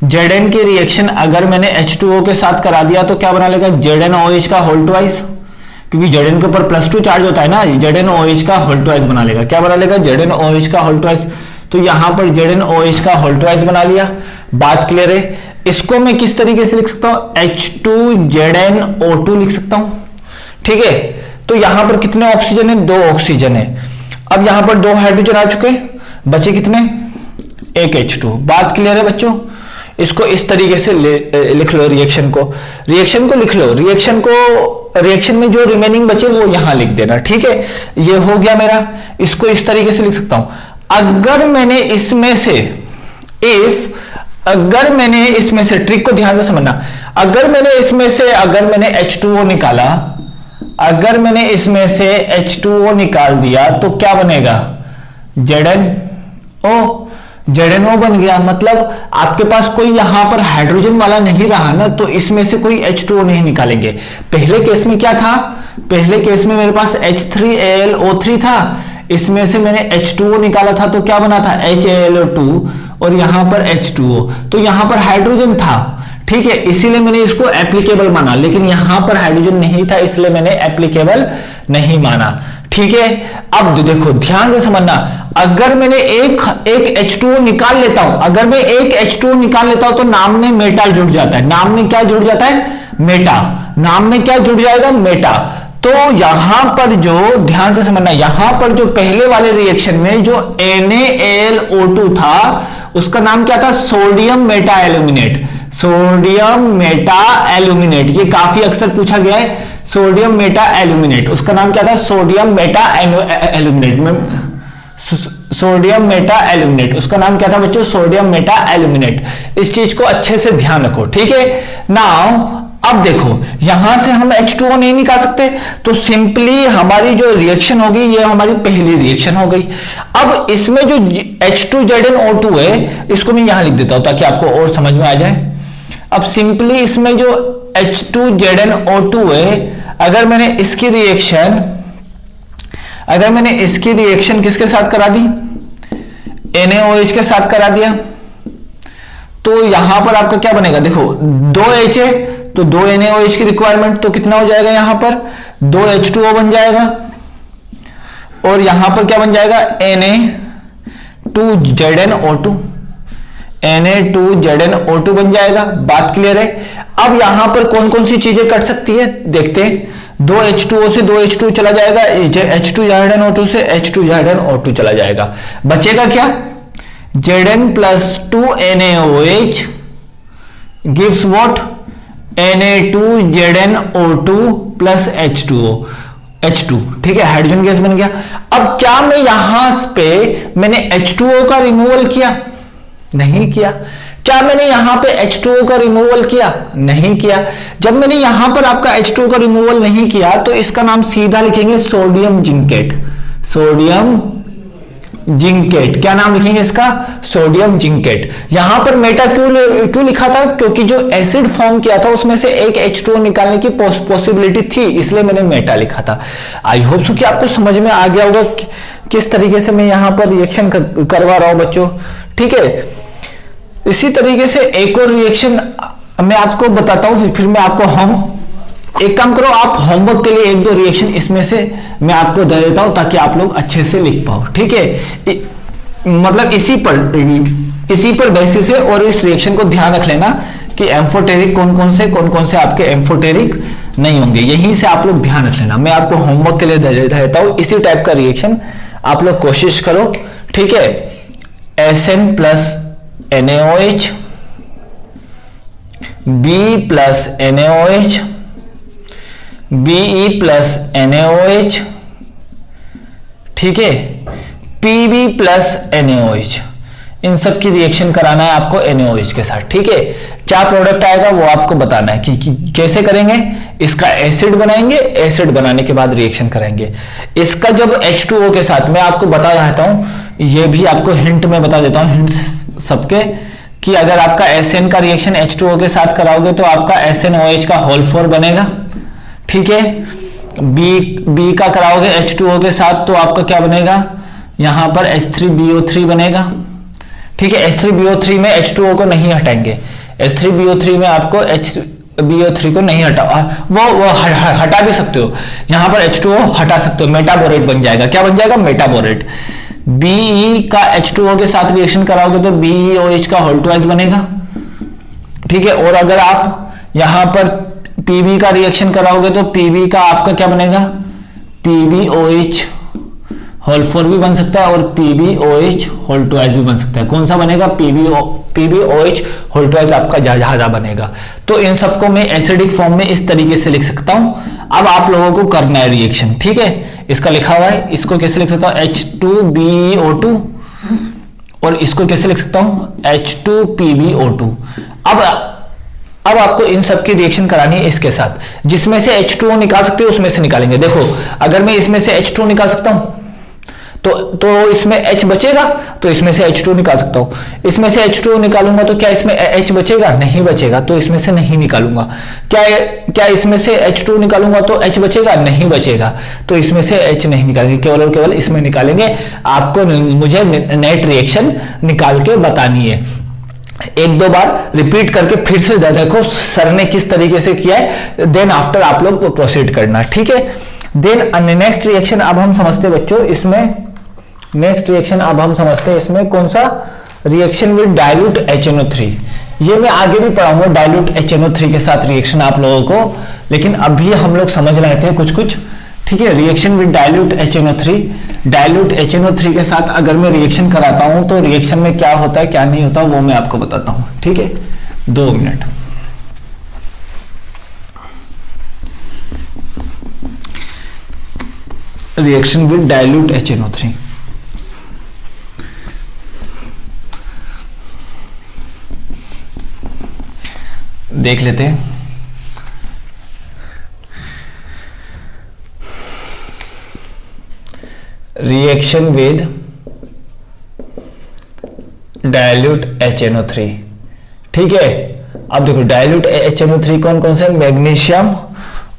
Zn की रिएक्शन अगर मैंने H2O के साथ करा दिया तो क्या बना लेगा? ZnOH का होल ट्वाइस, क्योंकि Zn के ऊपर +2 चार्ज होता है ना, ZnOH का होल ट्वाइस बना लेगा। क्या बना लेगा? ZnOH का होल ट्वाइस। तो यहां पर ZnOH का होल ट्वाइस बना लिया। बात क्लियर है? इसको मैं किस तरीके से लिख सकता हूं? H2ZnO2 लिख सकता हूं। ठीक है, तो यहां पर कितने ऑक्सीजन है? 2 ऑक्सीजन है। अब यहां पर 2 हाइड्रोजन आ चुके, बचे कितने? 1 H2। बात क्लियर है बच्चों? इसको इस तरीके से लिख लो, रिएक्शन को लिख लो। रिएक्शन में जो रिमेनिंग बचे वो यहां लिख देना। ठीक है, ये हो गया मेरा। इसको इस तरीके से लिख सकता हूं, अगर मैंने इसमें से ट्रिक को ध्यान से समझना, अगर मैंने H2O निकाला, अगर मैंने इसमें से H2O निकाल दिया तो क्या बनेगा? ZnO बन गया। मतलब आपके पास कोई यहां पर हाइड्रोजन वाला नहीं रहा ना, तो इसमें से कोई H2O नहीं निकालेंगे। पहले केस में क्या था? पहले केस में मेरे पास H3AlO3 था, इसमें से मैंने H2O निकाला था तो क्या बना था? HAlO2 और यहां पर H2O। तो यहां पर हाइड्रोजन था। ठीक है, इसीलिए मैंने इसको एप्लीकेबल माना, लेकिन यहां पर हाइड्रोजन नहीं था इसलिए मैंने एप्लीकेबल नहीं माना। ठीक है, अब देखो ध्यान से समझना, अगर मैंने एक H2O निकाल लेता हूं, अगर मैं एक H2O निकाल लेता हूं तो नाम में मेटा जुड़ जाता है। नाम में क्या जुड़ जाता है? मेटा। नाम में क्या जुड़ जाएगा? मेटा। तो यहां पर जो ध्यान से समझना, यहां पर जो पहले वाले रिएक्शन में जो NaAlO2 था उसका नाम क्या था? Sodium Meta aluminate. Sodium Meta aluminate, ये काफी अक्सर पूछा गया है। सोडियम मेटा एल्यूमिनेट, उसका नाम क्या था? Sodium Meta aluminate. Sodium Meta aluminate, उसका नाम क्या था बच्चों? Sodium Meta aluminate. इस चीज को अच्छे से ध्यान रखो। ठीक है, नाउ अब देखो यहां से हम H2O नहीं निकाल सकते, तो सिंपली हमारी जो रिएक्शन होगी ये हमारी पहली रिएक्शन हो गई। अब इसमें जो H2ZnO2 है इसको मैं यहां लिख देता हूं ताकि आपको और समझ में आ जाए। अब सिंपली इसमें जो H2ZnO2 है, अगर मैंने इसकी रिएक्शन किसके साथ करा दी? NaOH के साथ करा दिया, तो यहां पर आपका क्या बनेगा? देखो 2 H है तो 2 NaOH की रिक्वायरमेंट, तो कितना हो जाएगा? यहां पर 2 H2O बन जाएगा और यहां पर क्या बन जाएगा? Na2ZnO2। Na2ZnO2 बन जाएगा। बात क्लियर है? अब यहां पर कौन कौन सी चीजें कट सकती है देखते हैं। 2 H2O से 2 H2 चला जाएगा, H2ZnO2 से H2ZnO2 चला जाएगा। बचेगा क्या? Zn plus 2 NaOH gives what? Na2ZnO2 plus H2। ठीक है, हाइड्रोजन गैस बन गया। अब क्या मैं यहां पे मैंने H2O का रिमूवल किया? नहीं किया। क्या मैंने यहां पे H2O का रिमूवल किया? नहीं किया। जब मैंने यहां पर आपका H2O का रिमूवल नहीं किया तो इसका नाम सीधा लिखेंगे सोडियम जिंकेट। सोडियम जिंकेट, क्या नाम लिखेंगे इसका? Sodium zincate. यहां पर मेटा क्यों लिखा था? क्योंकि जो एसिड फॉर्म किया था उसमें से एक H2O निकालने की पॉसिबिलिटी थी, इसलिए मैंने मेटा लिखा था। आई होप सो कि आपको समझ में आ गया होगा किस तरीके से मैं यहां पर रिएक्शन करवा रहा हूं बच्चों। ठीक है, इसी तरीके से एक और रिएक्शन मैं आपको बताता हूं, फिर मैं आपको एक काम करो, आप होमवर्क के लिए 1-2 रिएक्शन इसमें से मैं आपको दे देता हूं ताकि आप लोग अच्छे से लिख पाओ। ठीक है, मतलब इसी पर बेसिस है। और इस रिएक्शन को ध्यान रख लेना कि एम्फोटेरिक कौन कौन से आपके एम्फोटेरिक नहीं होंगे, यहीं से आप लोग ध्यान रख लेना। मैं आपको होमवर्क के लिए दे देता हूं, इसी टाइप का रिएक्शन आप लोग कोशिश करो, ठीक है। SN plus NaOH, B plus NaOH, BE plus NaOH, ठीक है, PB प्लस NaOH, इन सब की रिएक्शन कराना है आपको NaOH के साथ, ठीक है। क्या प्रोडक्ट आएगा वो आपको बताना है कि कैसे करेंगे। इसका एसिड बनाएंगे, एसिड बनाने के बाद रिएक्शन करेंगे। इसका जब H2O के साथ, मैं आपको बता देता हूं, ये भी आपको हिंट में बता देता हूं, हिंट सबके, कि अगर आपका SN का रिएक्शन H2O के साथ कराओगे तो आपका SNOH का होल 4 बनेगा, ठीक है। B का कराओगे H2O के साथ तो आपका क्या बनेगा, यहां पर H3BO3 बनेगा, ठीक है। H3BO3 में H2O को नहीं हटाएंगे, H3BO3 में आपको HBO3 को नहीं हटा, वो हटा भी सकते हो, यहां पर H2O हटा सकते हो, मेटाबोरेट बन जाएगा। क्या बन जाएगा, मेटाबोरेट। BE का H2O के साथ रिएक्शन कराओगे तो BeOH का होल ट्वाइस बनेगा, ठीक है। और अगर आप यहां पर PB का रिएक्शन कराओगे तो PB का आपका क्या बनेगा, PbOH होल 4 भी बन सकता है और PbOH होल ट्वाइस भी बन सकता है। कौन सा बनेगा, PbOH होल ट्वाइस आपका ज्यादा बनेगा। तो इन सबको मैं एसिडिक फॉर्म में इस तरीके से लिख सकता हूं। अब आप लोगों को करना है रिएक्शन, ठीक है। इसका लिखा हुआ है, इसको कैसे लिख सकता हूं, H2BeO2, और इसको कैसे लिख सकता हूं, H2PbO2। अब आपको इन सब की रिएक्शन करानी है इसके साथ, जिसमें से H2O निकाल सकते हो उसमें से निकालेंगे। देखो अगर मैं इसमें से H2 निकाल सकता हूं तो इसमें H बचेगा, तो इसमें से H2 निकाल सकता हूं। इसमें से H2 निकालूंगा तो क्या इसमें H बचेगा, नहीं बचेगा, तो इसमें से नहीं निकालूंगा। क्या इसमें से H2 निकालूंगा तो H बचेगा, नहीं बचेगा, तो इसमें से H नहीं निकालेंगे, केवल और केवल इसमें निकालेंगे। आपको मुझे नेट रिएक्शन निकाल के बतानी है। एक दो बार रिपीट करके फिर से देखो सर ने किस तरीके से किया है, देन आफ्टर आप लोग प्रोसीड करना, ठीक है। देन नेक्स्ट रिएक्शन अब हम समझते हैं बच्चों, इसमें नेक्स्ट रिएक्शन अब हम समझते हैं इसमें कौन सा, रिएक्शन विद डाइल्यूट HNO3। ये मैं आगे भी पढ़ाऊंगा डाइल्यूट HNO3 के साथ रिएक्शन आप लोगों को, लेकिन अभी हम लोग समझ रहे थे कुछ, ठीक है। Reaction with dilute HNO3, dilute HNO3 के साथ अगर मैं रिएक्शन कराता हूं तो रिएक्शन में क्या होता है क्या नहीं होता वो मैं आपको बताता हूं, ठीक है। 2 minute. Reaction with dilute HNO3, देख लेते हैं। रिएक्शन विद डाइल्यूट HNO3, ठीक है। अब देखो डाइल्यूट HNO3 कौन कौन से, मैग्नीशियम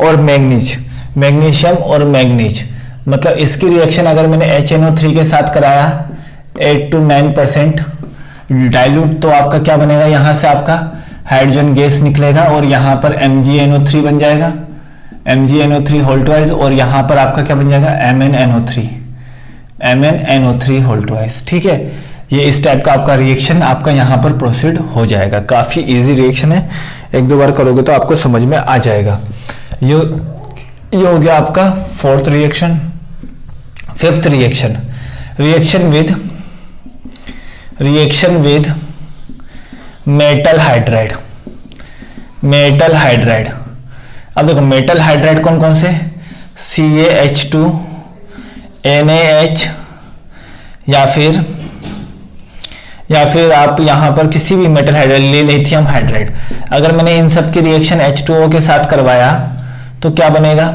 और मैंगनीज, मैग्नीशियम और मैंगनीज। मतलब इसकी रिएक्शन अगर मैंने HNO3 के साथ कराया 8 to 9% डाइल्यूट, तो आपका क्या बनेगा, यहां से आपका हाइड्रोजन गैस निकलेगा और यहां पर MgNO3 बन जाएगा, MgNO3 होल ट्वाइस, और यहां पर आपका क्या बन जाएगा, MnNO3 होल ट्वाइस, ठीक है। ये इस टाइप का आपका रिएक्शन आपका यहां पर प्रोसीड हो जाएगा। काफी इजी रिएक्शन है, एक दो बार करोगे तो आपको समझ में आ जाएगा। ये हो गया आपका fourth reaction. Fifth reaction, reaction with metal hydride, metal hydride. अब देखो मेटल हाइड्राइड कौन कौन से, CaH2, NaH, या फिर आप यहां पर किसी भी मेटल हाइड्राइड ले, लिथियम हाइड्राइड। अगर मैंने इन सब की रिएक्शन H2O के साथ करवाया तो क्या बनेगा,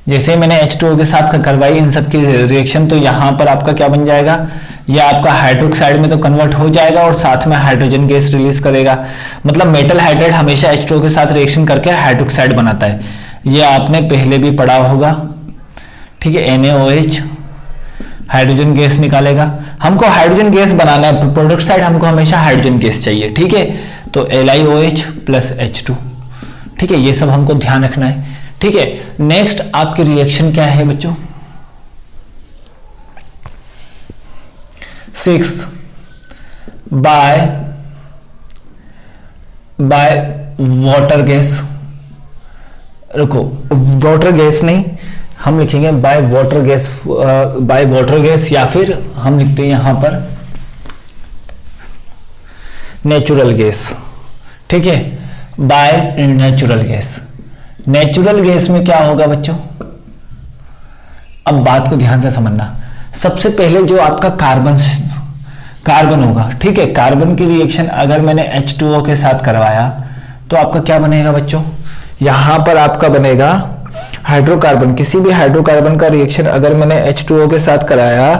जैसे मैंने H2O के साथ करवाई इन सब की रिएक्शन, तो यहां पर आपका क्या बन जाएगा, ये आपका हाइड्रोक्साइड में तो कन्वर्ट हो जाएगा और साथ में हाइड्रोजन गैस रिलीज करेगा। मतलब मेटल हाइड्राइड हमेशा H2O के साथ रिएक्शन करके हाइड्रोक्साइड बनाता है, ये आपने पहले भी पढ़ा होगा, ठीक है। NaOH हाइड्रोजन गैस निकालेगा, हमको हाइड्रोजन गैस बनाना है, प्रोडक्ट साइड हमको हमेशा हाइड्रोजन गैस चाहिए, ठीक है। तो LiOH प्लस H2, ठीक है। ये सब हमको ध्यान रखना है, ठीक है। नेक्स्ट आपकी रिएक्शन क्या है बच्चों, 6 बाय वाटर गैस, रुको वाटर गैस नहीं, हम लिखेंगे बाय वाटर गैस या फिर हम लिखते हैं यहां पर नेचुरल गैस। ठीक है, by natural gas. Natural gas में क्या होगा बच्चों, अब बात को ध्यान से समझना। सबसे पहले जो आपका कार्बन होगा, ठीक है, कार्बन की रिएक्शन अगर मैंने H2O के साथ करवाया तो आपका क्या बनेगा बच्चों, यहां पर आपका बनेगा हाइड्रोकार्बन। किसी भी हाइड्रोकार्बन का रिएक्शन अगर मैंने H2O के साथ कराया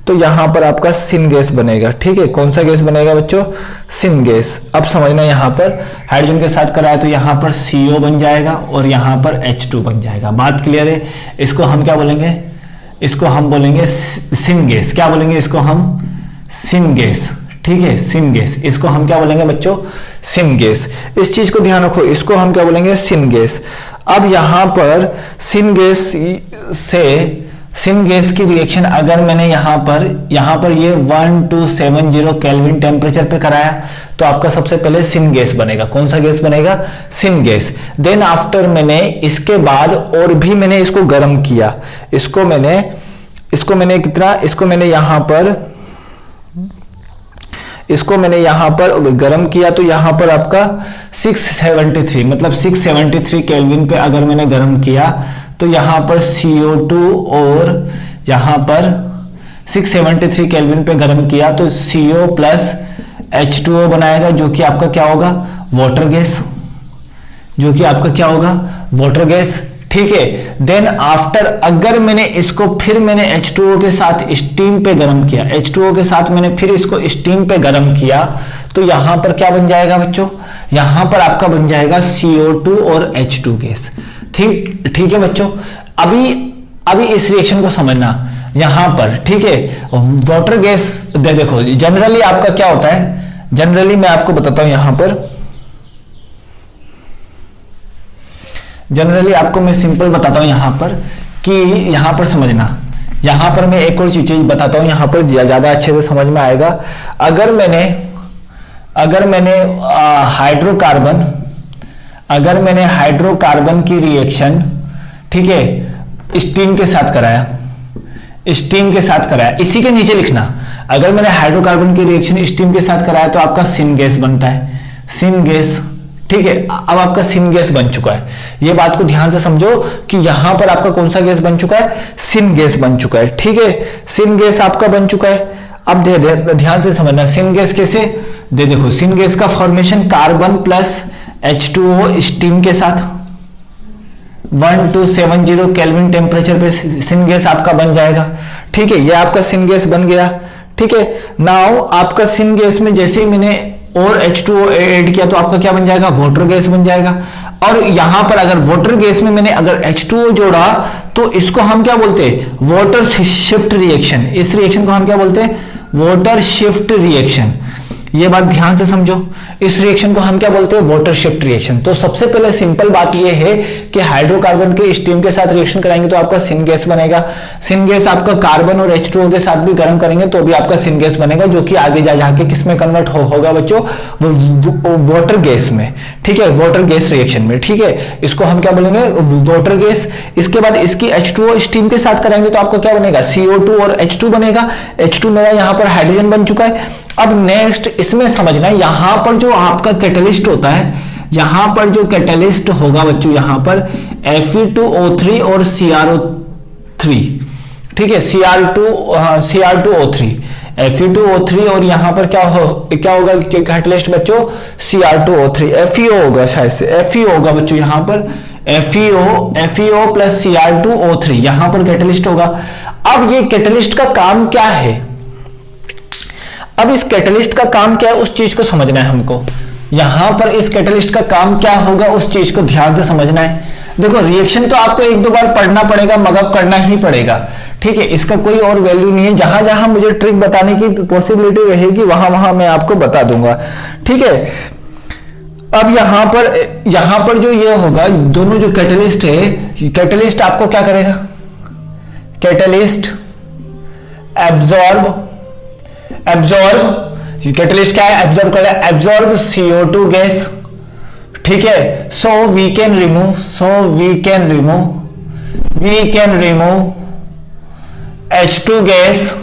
तो यहां पर आपका सिन गैस बनेगा। ठीक है, कौन सा गैस बनेगा बच्चों, सिन गैस। अब समझना, यहां पर हाइड्रोजन के साथ कराया तो यहां पर CO बन जाएगा और यहां पर H2 बन जाएगा। बात क्लियर है? इसको हम क्या बोलेंगे, इसको हम बोलेंगे सिन गैस। क्या बोलेंगे इसको हम, सिन गैस। ठीक है, सिन गैस, इसको हम क्या बोलेंगे बच्चों, सिन गैस। इस चीज को ध्यान रखो, इसको हम क्या बोलेंगे, सिन गैस। अब यहां पर सिन गैस की रिएक्शन अगर मैंने यहां पर ये 1270 केल्विन टेम्परेचर पे कराया तो आपका सबसे पहले सिन गैस बनेगा। कौन सा गैस बनेगा, सिन गैस। देन आफ्टर मैंने इसके बाद और भी मैंने इसको गर्म किया, इसको मैंने यहां पर गर्म किया तो यहां पर आपका 673 मतलब 673 केल्विन पे अगर मैंने गर्म किया तो यहां पर CO2 और यहां पर 673 केल्विन पे गर्म किया तो CO प्लस H2O बनाएगा, जो कि आपका क्या होगा, वाटर गैस, जो कि आपका क्या होगा, वाटर गैस। ठीक है, देन आफ्टर अगर मैंने इसको फिर मैंने H2O के साथ स्टीम पे गर्म किया, H2O के साथ मैंने फिर इसको स्टीम पे गर्म किया तो यहां पर क्या बन जाएगा बच्चों, यहां पर आपका बन जाएगा CO2 और H2 गैस। ठीक है बच्चों, अभी इस रिएक्शन को समझना यहां पर। ठीक है, वाटर गैस देखो जनरली आपका क्या होता है, जनरली मैं आपको बताता हूं, यहां पर जनरली आपको मैं सिंपल बताता हूं यहां पर कि यहां पर समझना, यहां पर मैं एक और चीज बताता हूं, यहां पर ज्यादा अच्छे से समझ में आएगा। अगर मैंने हाइड्रोकार्बन की रिएक्शन, ठीक है, स्टीम के साथ कराया, इसी के नीचे लिखना, अगर मैंने हाइड्रोकार्बन की रिएक्शन स्टीम के साथ कराया तो आपका सिन गैस बनता है, सिन गैस। ठीक है, अब आपका सिन गैस बन चुका है। ये बात को ध्यान से समझो कि यहां पर आपका कौन सा गैस बन चुका है, सिन गैस बन चुका है। ठीक है, सिन गैस आपका बन चुका है। अब ध्यान से समझना, सिन गैस कैसे, देखो सिन गैस का formation carbon plus H2O steam के साथ 1270 केल्विन टेम्परेचर पे सिन गैस आपका बन जाएगा। ठीक है, ये आपका सिन गैस बन गया। ठीक है, नाउ आपका सिन गैस में जैसे ही मैंने और H2O ऐड किया तो आपका क्या बन जाएगा, वाटर गैस बन जाएगा। और यहां पर अगर वाटर गैस में मैंने अगर H2O जोड़ा तो इसको हम क्या बोलते हैं, वाटर शिफ्ट रिएक्शन। इस रिएक्शन को हम क्या बोलते हैं, वाटर शिफ्ट रिएक्शन। ये बात ध्यान से समझो, इस रिएक्शन को हम क्या बोलते हैं, वाटर शिफ्ट रिएक्शन। तो सबसे पहले सिंपल बात ये है कि हाइड्रोकार्बन के स्टीम के साथ रिएक्शन कराएंगे तो आपका सिन गैस बनेगा। सिन गैस आपका कार्बन और H2O के साथ भी गर्म करेंगे तो भी आपका सिन गैस बनेगा, जो कि आगे जाके किस में कन्वर्ट होगा बच्चों, वाटर गैस में। ठीक है, वाटर गैस रिएक्शन में। ठीक है, इसको हम क्या बोलेंगे, वाटर गैस। इसके बाद इसकी H2O स्टीम के साथ कराएंगे तो आपका क्या बनेगा, CO2 और H2 बनेगा। H2 मेरा यहाँ पर हाइड्रोजन बन चुका है। अब नेक्स्ट इसमें समझना, यहां पर जो आपका कैटलिस्ट होता है, यहां पर जो कैटलिस्ट होगा बच्चों, यहां पर Fe2O3 और CrO3। ठीक है, CR2O3 Fe2O3 और यहां पर क्या होगा कैटलिस्ट बच्चों, CR2O3 FeO होगा, शायद से FeO होगा बच्चों, यहां पर FeO प्लस CR2O3 यहां पर कैटलिस्ट होगा। अब ये कैटलिस्ट का काम क्या है, अब इस कैटलिस्ट का काम क्या है उस चीज को समझना है हमको। यहां पर इस कैटलिस्ट का काम क्या होगा उस चीज को ध्यान से समझना है। देखो रिएक्शन तो आपको एक दो बार पढ़ना पड़ेगा, मगअप करना ही पड़ेगा। ठीक है, इसका कोई और वैल्यू नहीं है। जहां जहां मुझे ट्रिक बताने की पॉसिबिलिटी रहेगी वहां मैं आपको बता दूंगा। ठीक है, अब यहां पर जो ये होगा, दोनों जो कैटलिस्ट है, कैटलिस्ट आपको क्या करेगा, कैटलिस्ट एब्जॉर्ब एब्जॉर्ब, कैटलिस्ट क्या है, एब्जॉर्ब कर, एब्जॉर्ब CO2 गैस, ठीक है। So we can remove H2 gas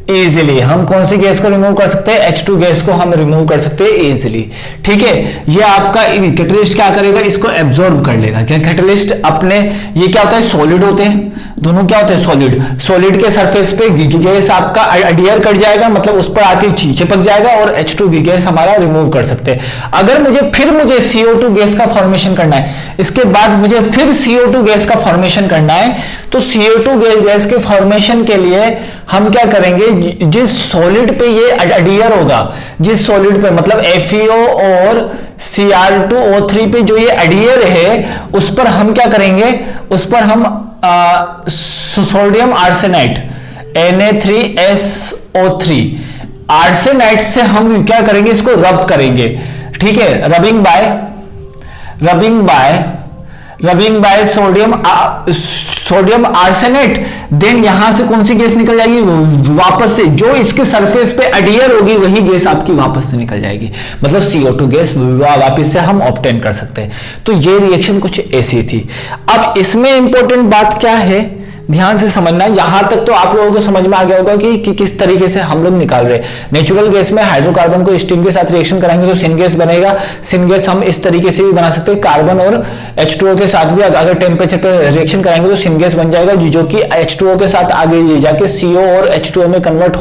easily. हम कौन सी गैस को रिमूव कर सकते हैं, H2 गैस को हम रिमूव कर सकते हैं इजीली, ठीक है। ये आपका कैटलिस्ट क्या करेगा, इसको एब्जॉर्ब कर लेगा। क्या कैटलिस्ट अपने, ये क्या होता है, सॉलिड होते हैं दोनों, क्या होते हैं, सॉलिड। सॉलिड के सरफेस पे गैस आपका अडियर कर जाएगा, मतलब उस पर आके चिपक जाएगा और H2 गैस हमारा रिमूव कर सकते हैं। अगर मुझे CO2 गैस का फॉर्मेशन करना है, इसके बाद मुझे फिर CO2 गैस का फॉर्मेशन करना है, तो CO2 गैस के फॉर्मेशन के लिए हम क्या करेंगे, जिस सॉलिड पे ये अडियर होगा, जिस सॉलिड पे मतलब FeO और Cr2O3 पे जो ये अडियर है, उस पर हम क्या करेंगे, उस पर हम सोडियम आर्सेनाइड Na3SO3 आर्सेनाइड से हम क्या करेंगे, इसको रब करेंगे, ठीक है। Rubbing by sodium arsenate, then यहां से कौन सी गैस निकल जाएगी, वापस से जो इसके सरफेस पे अडियर होगी वही गैस आपकी वापस से निकल जाएगी, मतलब CO2 गैस वापस से हम ऑब्टेन कर सकते हैं। तो ये रिएक्शन कुछ ऐसी थी। अब इसमें इंपॉर्टेंट बात क्या है, ध्यान से समझना। यहां तक तो आप लोगों को समझ में आ गया होगा कि किस तरीके से हम लोग निकाल रहे हैं। नेचुरल गैस में हाइड्रोकार्बन को स्टीम के साथ रिएक्शन कराएंगे तो सिन गैस बनेगा। सिन गैस हम इस तरीके से भी बना सकते हैं, कार्बन और H2O के साथ भी अगर टेम्परेचर पर रिएक्शन कराएंगे तो सिन गैस बन जाएगा, जो कि H2O के साथ आगे जाके CO और H2O में कन्वर्ट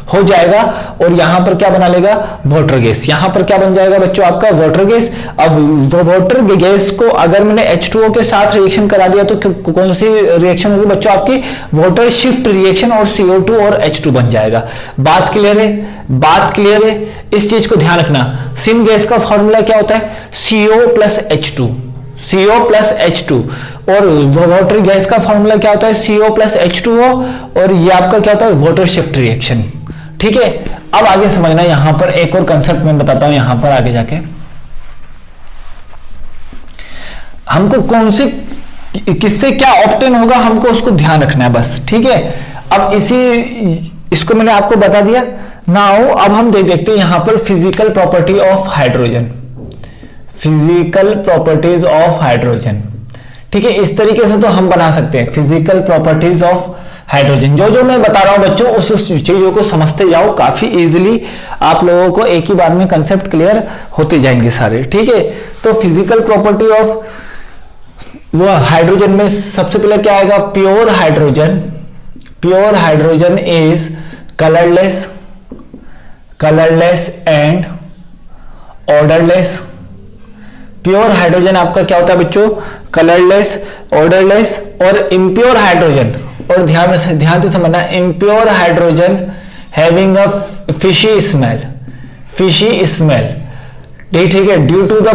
हो जाएगा और यहां पर क्या बना लेगा, वाटर गैस। यहां पर क्या बन जाएगा बच्चों, आपका वाटर गैस। अब वाटर गैस को अगर मैंने H2O के साथ रिएक्शन करा दिया तो कौन सी रिएक्शन होगी बच्चों, आपकी वाटर शिफ्ट रिएक्शन, और CO2 और H2 बन जाएगा। बात क्लियर है, इस चीज को ध्यान रखना। सिन गैस का फॉर्मूला क्या होता है, CO प्लस H2, और वाटर गैस का फॉर्मूला क्या होता है, CO प्लस H2O, और ये आपका क्या होता है, वाटर शिफ्ट रिएक्शन, ठीक है। अब आगे समझना, यहां पर एक और कंसेप्ट मैं बताता हूं, यहां पर आगे जाके हमको कौन से किससे क्या ऑब्टेन होगा, हमको उसको ध्यान रखना है बस, ठीक है। अब इसको मैंने आपको बता दिया। नाउ अब हम देखते हैं यहां पर फिजिकल प्रॉपर्टीज ऑफ हाइड्रोजन, ठीक है। इस तरीके से तो हम बना सकते हैं फिजिकल प्रॉपर्टीज ऑफ हाइड्रोजन। जो मैं बता रहा हूं बच्चों, उस चीजों को समझते जाओ, काफी इजीली आप लोगों को एक ही बार में कंसेप्ट क्लियर होते जाएंगे सारे, ठीक है। तो फिजिकल प्रॉपर्टी ऑफ वो हाइड्रोजन में सबसे पहले क्या आएगा, pure hydrogen is colourless and odourless. Pure hydrogen आपका क्या होता है बच्चों, कलरलेस, ऑर्डरलेस। और इम्प्योर हाइड्रोजन, और ध्यान से समझना, impure hydrogen having a fishy smell, ठीक है, due to the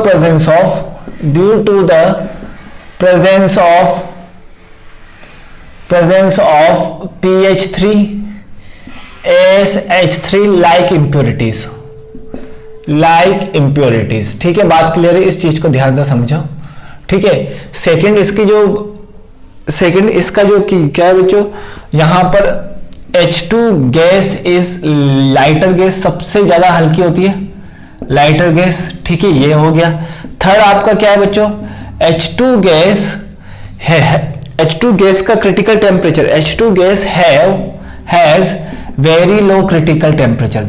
presence of pH3 SH3 like impurities, ठीक है। बात क्लियर है, इस चीज को ध्यान से समझो, ठीक है। सेकंड इसका जो क्या है बच्चों, यहां पर H2 gas is lighter gas, सबसे ज्यादा हल्की होती है लाइटर गैस, ठीक है, ये हो गया। थर्ड आपका क्या है बच्चों, H2 गैस का critical temperature, H2 gas has very low critical temperature.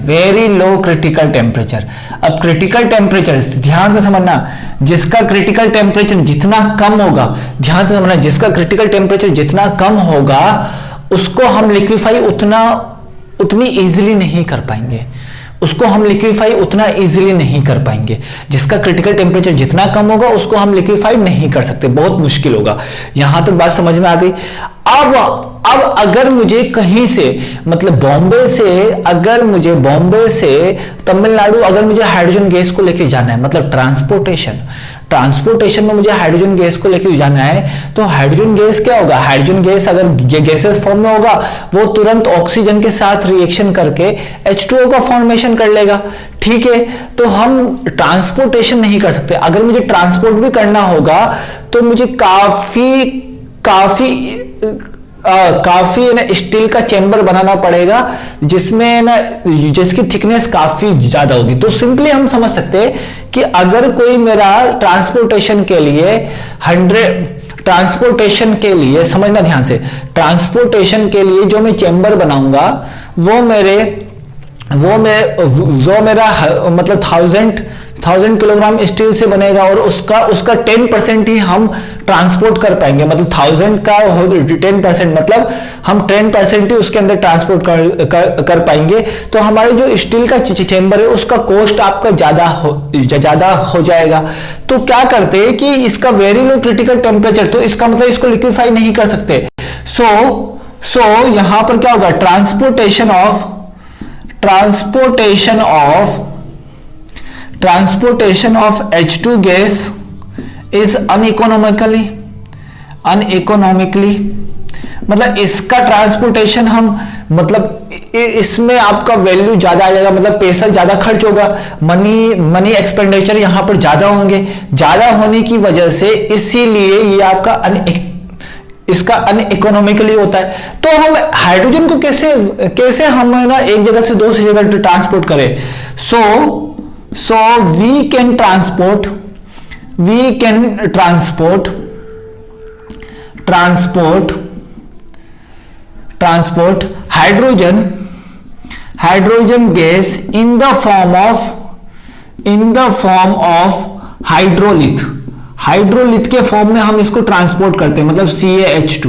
अब क्रिटिकल टेम्परेचर ध्यान से समझना, जिसका क्रिटिकल टेम्परेचर जितना कम होगा, ध्यान से समझना, जिसका क्रिटिकल टेम्परेचर जितना कम होगा उसको हम लिक्विफाई उतनी इजीली नहीं कर पाएंगे, जिसका क्रिटिकल टेम्परेचर जितना कम होगा उसको हम लिक्विफाई नहीं कर सकते, बहुत मुश्किल होगा। यहां तक बात समझ में आ गई। अब अगर मुझे कहीं से, मतलब बॉम्बे से तमिलनाडु अगर मुझे हाइड्रोजन गैस को लेके जाना है, मतलब ट्रांसपोर्टेशन में मुझे हाइड्रोजन गैस को लेके जाना है, तो हाइड्रोजन गैस क्या होगा, हाइड्रोजन गैस अगर गैसेस फॉर्म में होगा वो तुरंत ऑक्सीजन के साथ रिएक्शन करके H2O का फॉर्मेशन कर लेगा, ठीक है। तो हम ट्रांसपोर्टेशन नहीं कर सकते। अगर मुझे ट्रांसपोर्ट भी करना होगा तो मुझे काफी काफी ना स्टील का चेंबर बनाना पड़ेगा जिसमें ना जिसकी थिकनेस काफी ज्यादा होगी। तो सिंपली हम समझ सकते हैं कि अगर कोई मेरा ट्रांसपोर्टेशन के लिए समझना ध्यान से, ट्रांसपोर्टेशन के लिए जो मैं चेंबर बनाऊंगा वो मेरा मतलब 1000 किलोग्राम स्टील से बनेगा और उसका 10% ही हम ट्रांसपोर्ट कर पाएंगे। मतलब 1000 का 10% मतलब हम 10% ही उसके अंदर ट्रांसपोर्ट कर पाएंगे। तो हमारे जो स्टील का चेंबर है उसका कॉस्ट आपका ज्यादा हो जाएगा। तो क्या करते हैं कि इसका वेरी लो क्रिटिकल टेम्परेचर, तो इसका मतलब इसको लिक्विफाई नहीं कर सकते। सो यहां पर क्या होगा, transportation of H2 gas is uneconomically, मतलब इसका ट्रांसपोर्टेशन मतलब इसमें आपका वैल्यू ज्यादा आ जाएगा, मतलब पैसा ज्यादा खर्च होगा, मनी एक्सपेंडिचर यहां पर ज्यादा होंगे। ज्यादा होने की वजह से इसीलिए ये आपका इसका अनइकोनॉमिकली होता है। तो हम हाइड्रोजन को कैसे हम ना एक जगह से दूसरी जगह ट्रांसपोर्ट करें। So we can transport hydrogen gas in the form of hydrolith के फॉर्म में हम इसको ट्रांसपोर्ट करते हैं, मतलब CaH2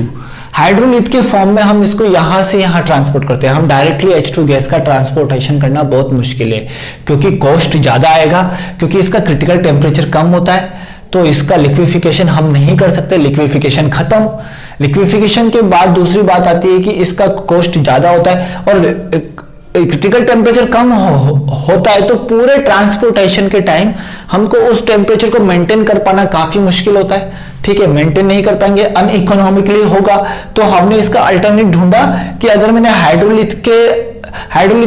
हाइड्रोलिथ के फॉर्म में हम इसको यहां से यहां ट्रांसपोर्ट करते हैं। हम डायरेक्टली H2 गैस का ट्रांसपोर्टेशन करना बहुत मुश्किल है क्योंकि कॉस्ट ज्यादा आएगा, क्योंकि इसका क्रिटिकल टेम्परेचर कम होता है। तो इसका लिक्विफिकेशन हम नहीं कर सकते, लिक्विफिकेशन खत्म। लिक्विफिकेशन के बाद दूसरी बात आती है कि इसका कॉस्ट ज्यादा होता है और क्रिटिकल टेम्परेचर कम होता है तो पूरे ट्रांसपोर्टेशन के टाइम हमको उस टेम्परेचर को मेंटेन कर पाना काफी मुश्किल होता है। ठीक है, मेंटेन नहीं कर पाएंगे, अनइकोनॉमिकली होगा। तो हमने इसका अल्टरनेट ढूंढा कि अगर मैंने हाइड्रोलिथ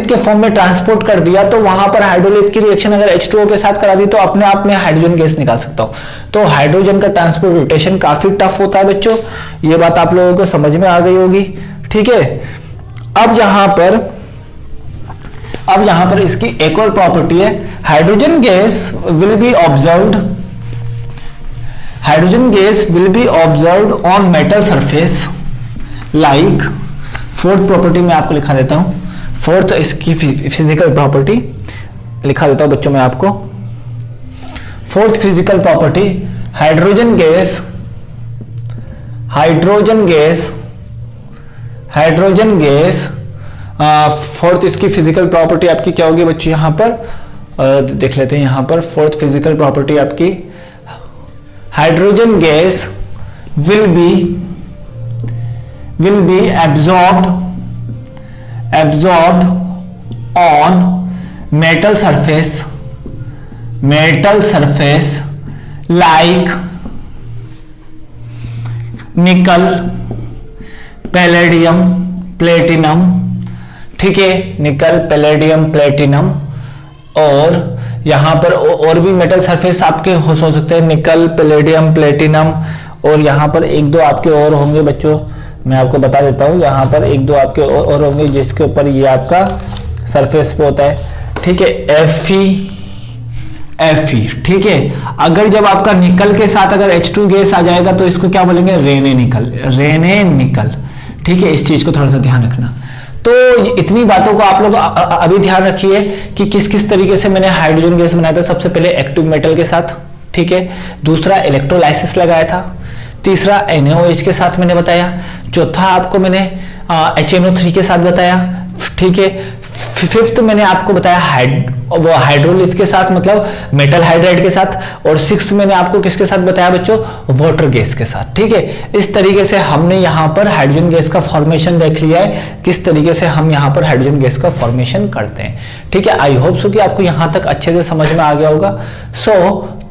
के फॉर्म में ट्रांसपोर्ट कर दिया तो वहां पर हाइड्रोलिथ की रिएक्शन अगर H2O के साथ करा दी तो अपने आप में हाइड्रोजन गैस निकाल सकता हूं। तो हाइड्रोजन का ट्रांसपोर्टेशन काफी टफ होता है बच्चों, ये बात आप लोगों को समझ में आ गई होगी। ठीक है, अब यहां पर इसकी एक और प्रॉपर्टी है, hydrogen gas will be observed on metal surface like. Fourth property मैं आपको लिखा देता हूं, फोर्थ इसकी फिजिकल प्रॉपर्टी लिखा देता हूं बच्चों मैं आपको। Fourth physical property, hydrogen gas fourth इसकी फिजिकल प्रॉपर्टी आपकी क्या होगी बच्चों, यहां पर देख लेते हैं। यहां पर फोर्थ फिजिकल प्रॉपर्टी आपकी, hydrogen gas will be absorbed on metal surface like निकल, पैलेडियम, प्लेटिनम। ठीक है, निकल, पैलेडियम, प्लेटिनम। और यहां पर और भी मेटल सरफेस आपके हो सकते हैं, निकल, पैलेडियम, प्लेटिनम। और यहां पर एक दो आपके और होंगे बच्चों, मैं आपको बता देता हूं। यहां पर एक दो आपके और होंगे जिसके ऊपर ये आपका सरफेस पे होता है। ठीक है, Fe। ठीक है, अगर जब आपका निकल के साथ अगर H2 गैस आ जाएगा तो इसको क्या बोलेंगे, रेने निकल। ठीक है, इस चीज को थोड़ा सा ध्यान रखना। तो इतनी बातों को आप लोग अभी ध्यान रखिए कि किस किस तरीके से मैंने हाइड्रोजन गैस बनाया था। सबसे पहले एक्टिव मेटल के साथ, ठीक है, दूसरा इलेक्ट्रोलाइसिस लगाया था, तीसरा NaOH के साथ मैंने बताया, चौथा आपको मैंने HNO3 के साथ बताया। ठीक है, फिफ्थ मैंने आपको बताया हाइड्रोलिथ के साथ, मतलब मेटल हाइड्राइड के साथ। और सिक्स्थ मैंने आपको किसके साथ बताया बच्चों, वाटर गैस के साथ। ठीक है, इस तरीके से हमने यहाँ पर हाइड्रोजन गैस का फॉर्मेशन देख लिया है, किस तरीके से हम यहाँ पर हाइड्रोजन गैस का फॉर्मेशन करते हैं। ठीक है, आई होप सो कि आपको यहाँ तक अच्छे से समझ में आ गया होगा। So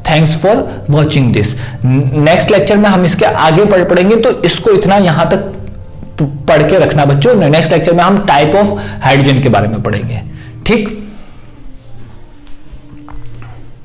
thanks for watching this. Next lecture में हम इसके आगे पढ़ेंगे, तो इसको इतना यहां तक पढ़ के रखना बच्चों। नेक्स्ट लेक्चर में हम टाइप ऑफ हाइड्रोजन के बारे में पढ़ेंगे। ठीक।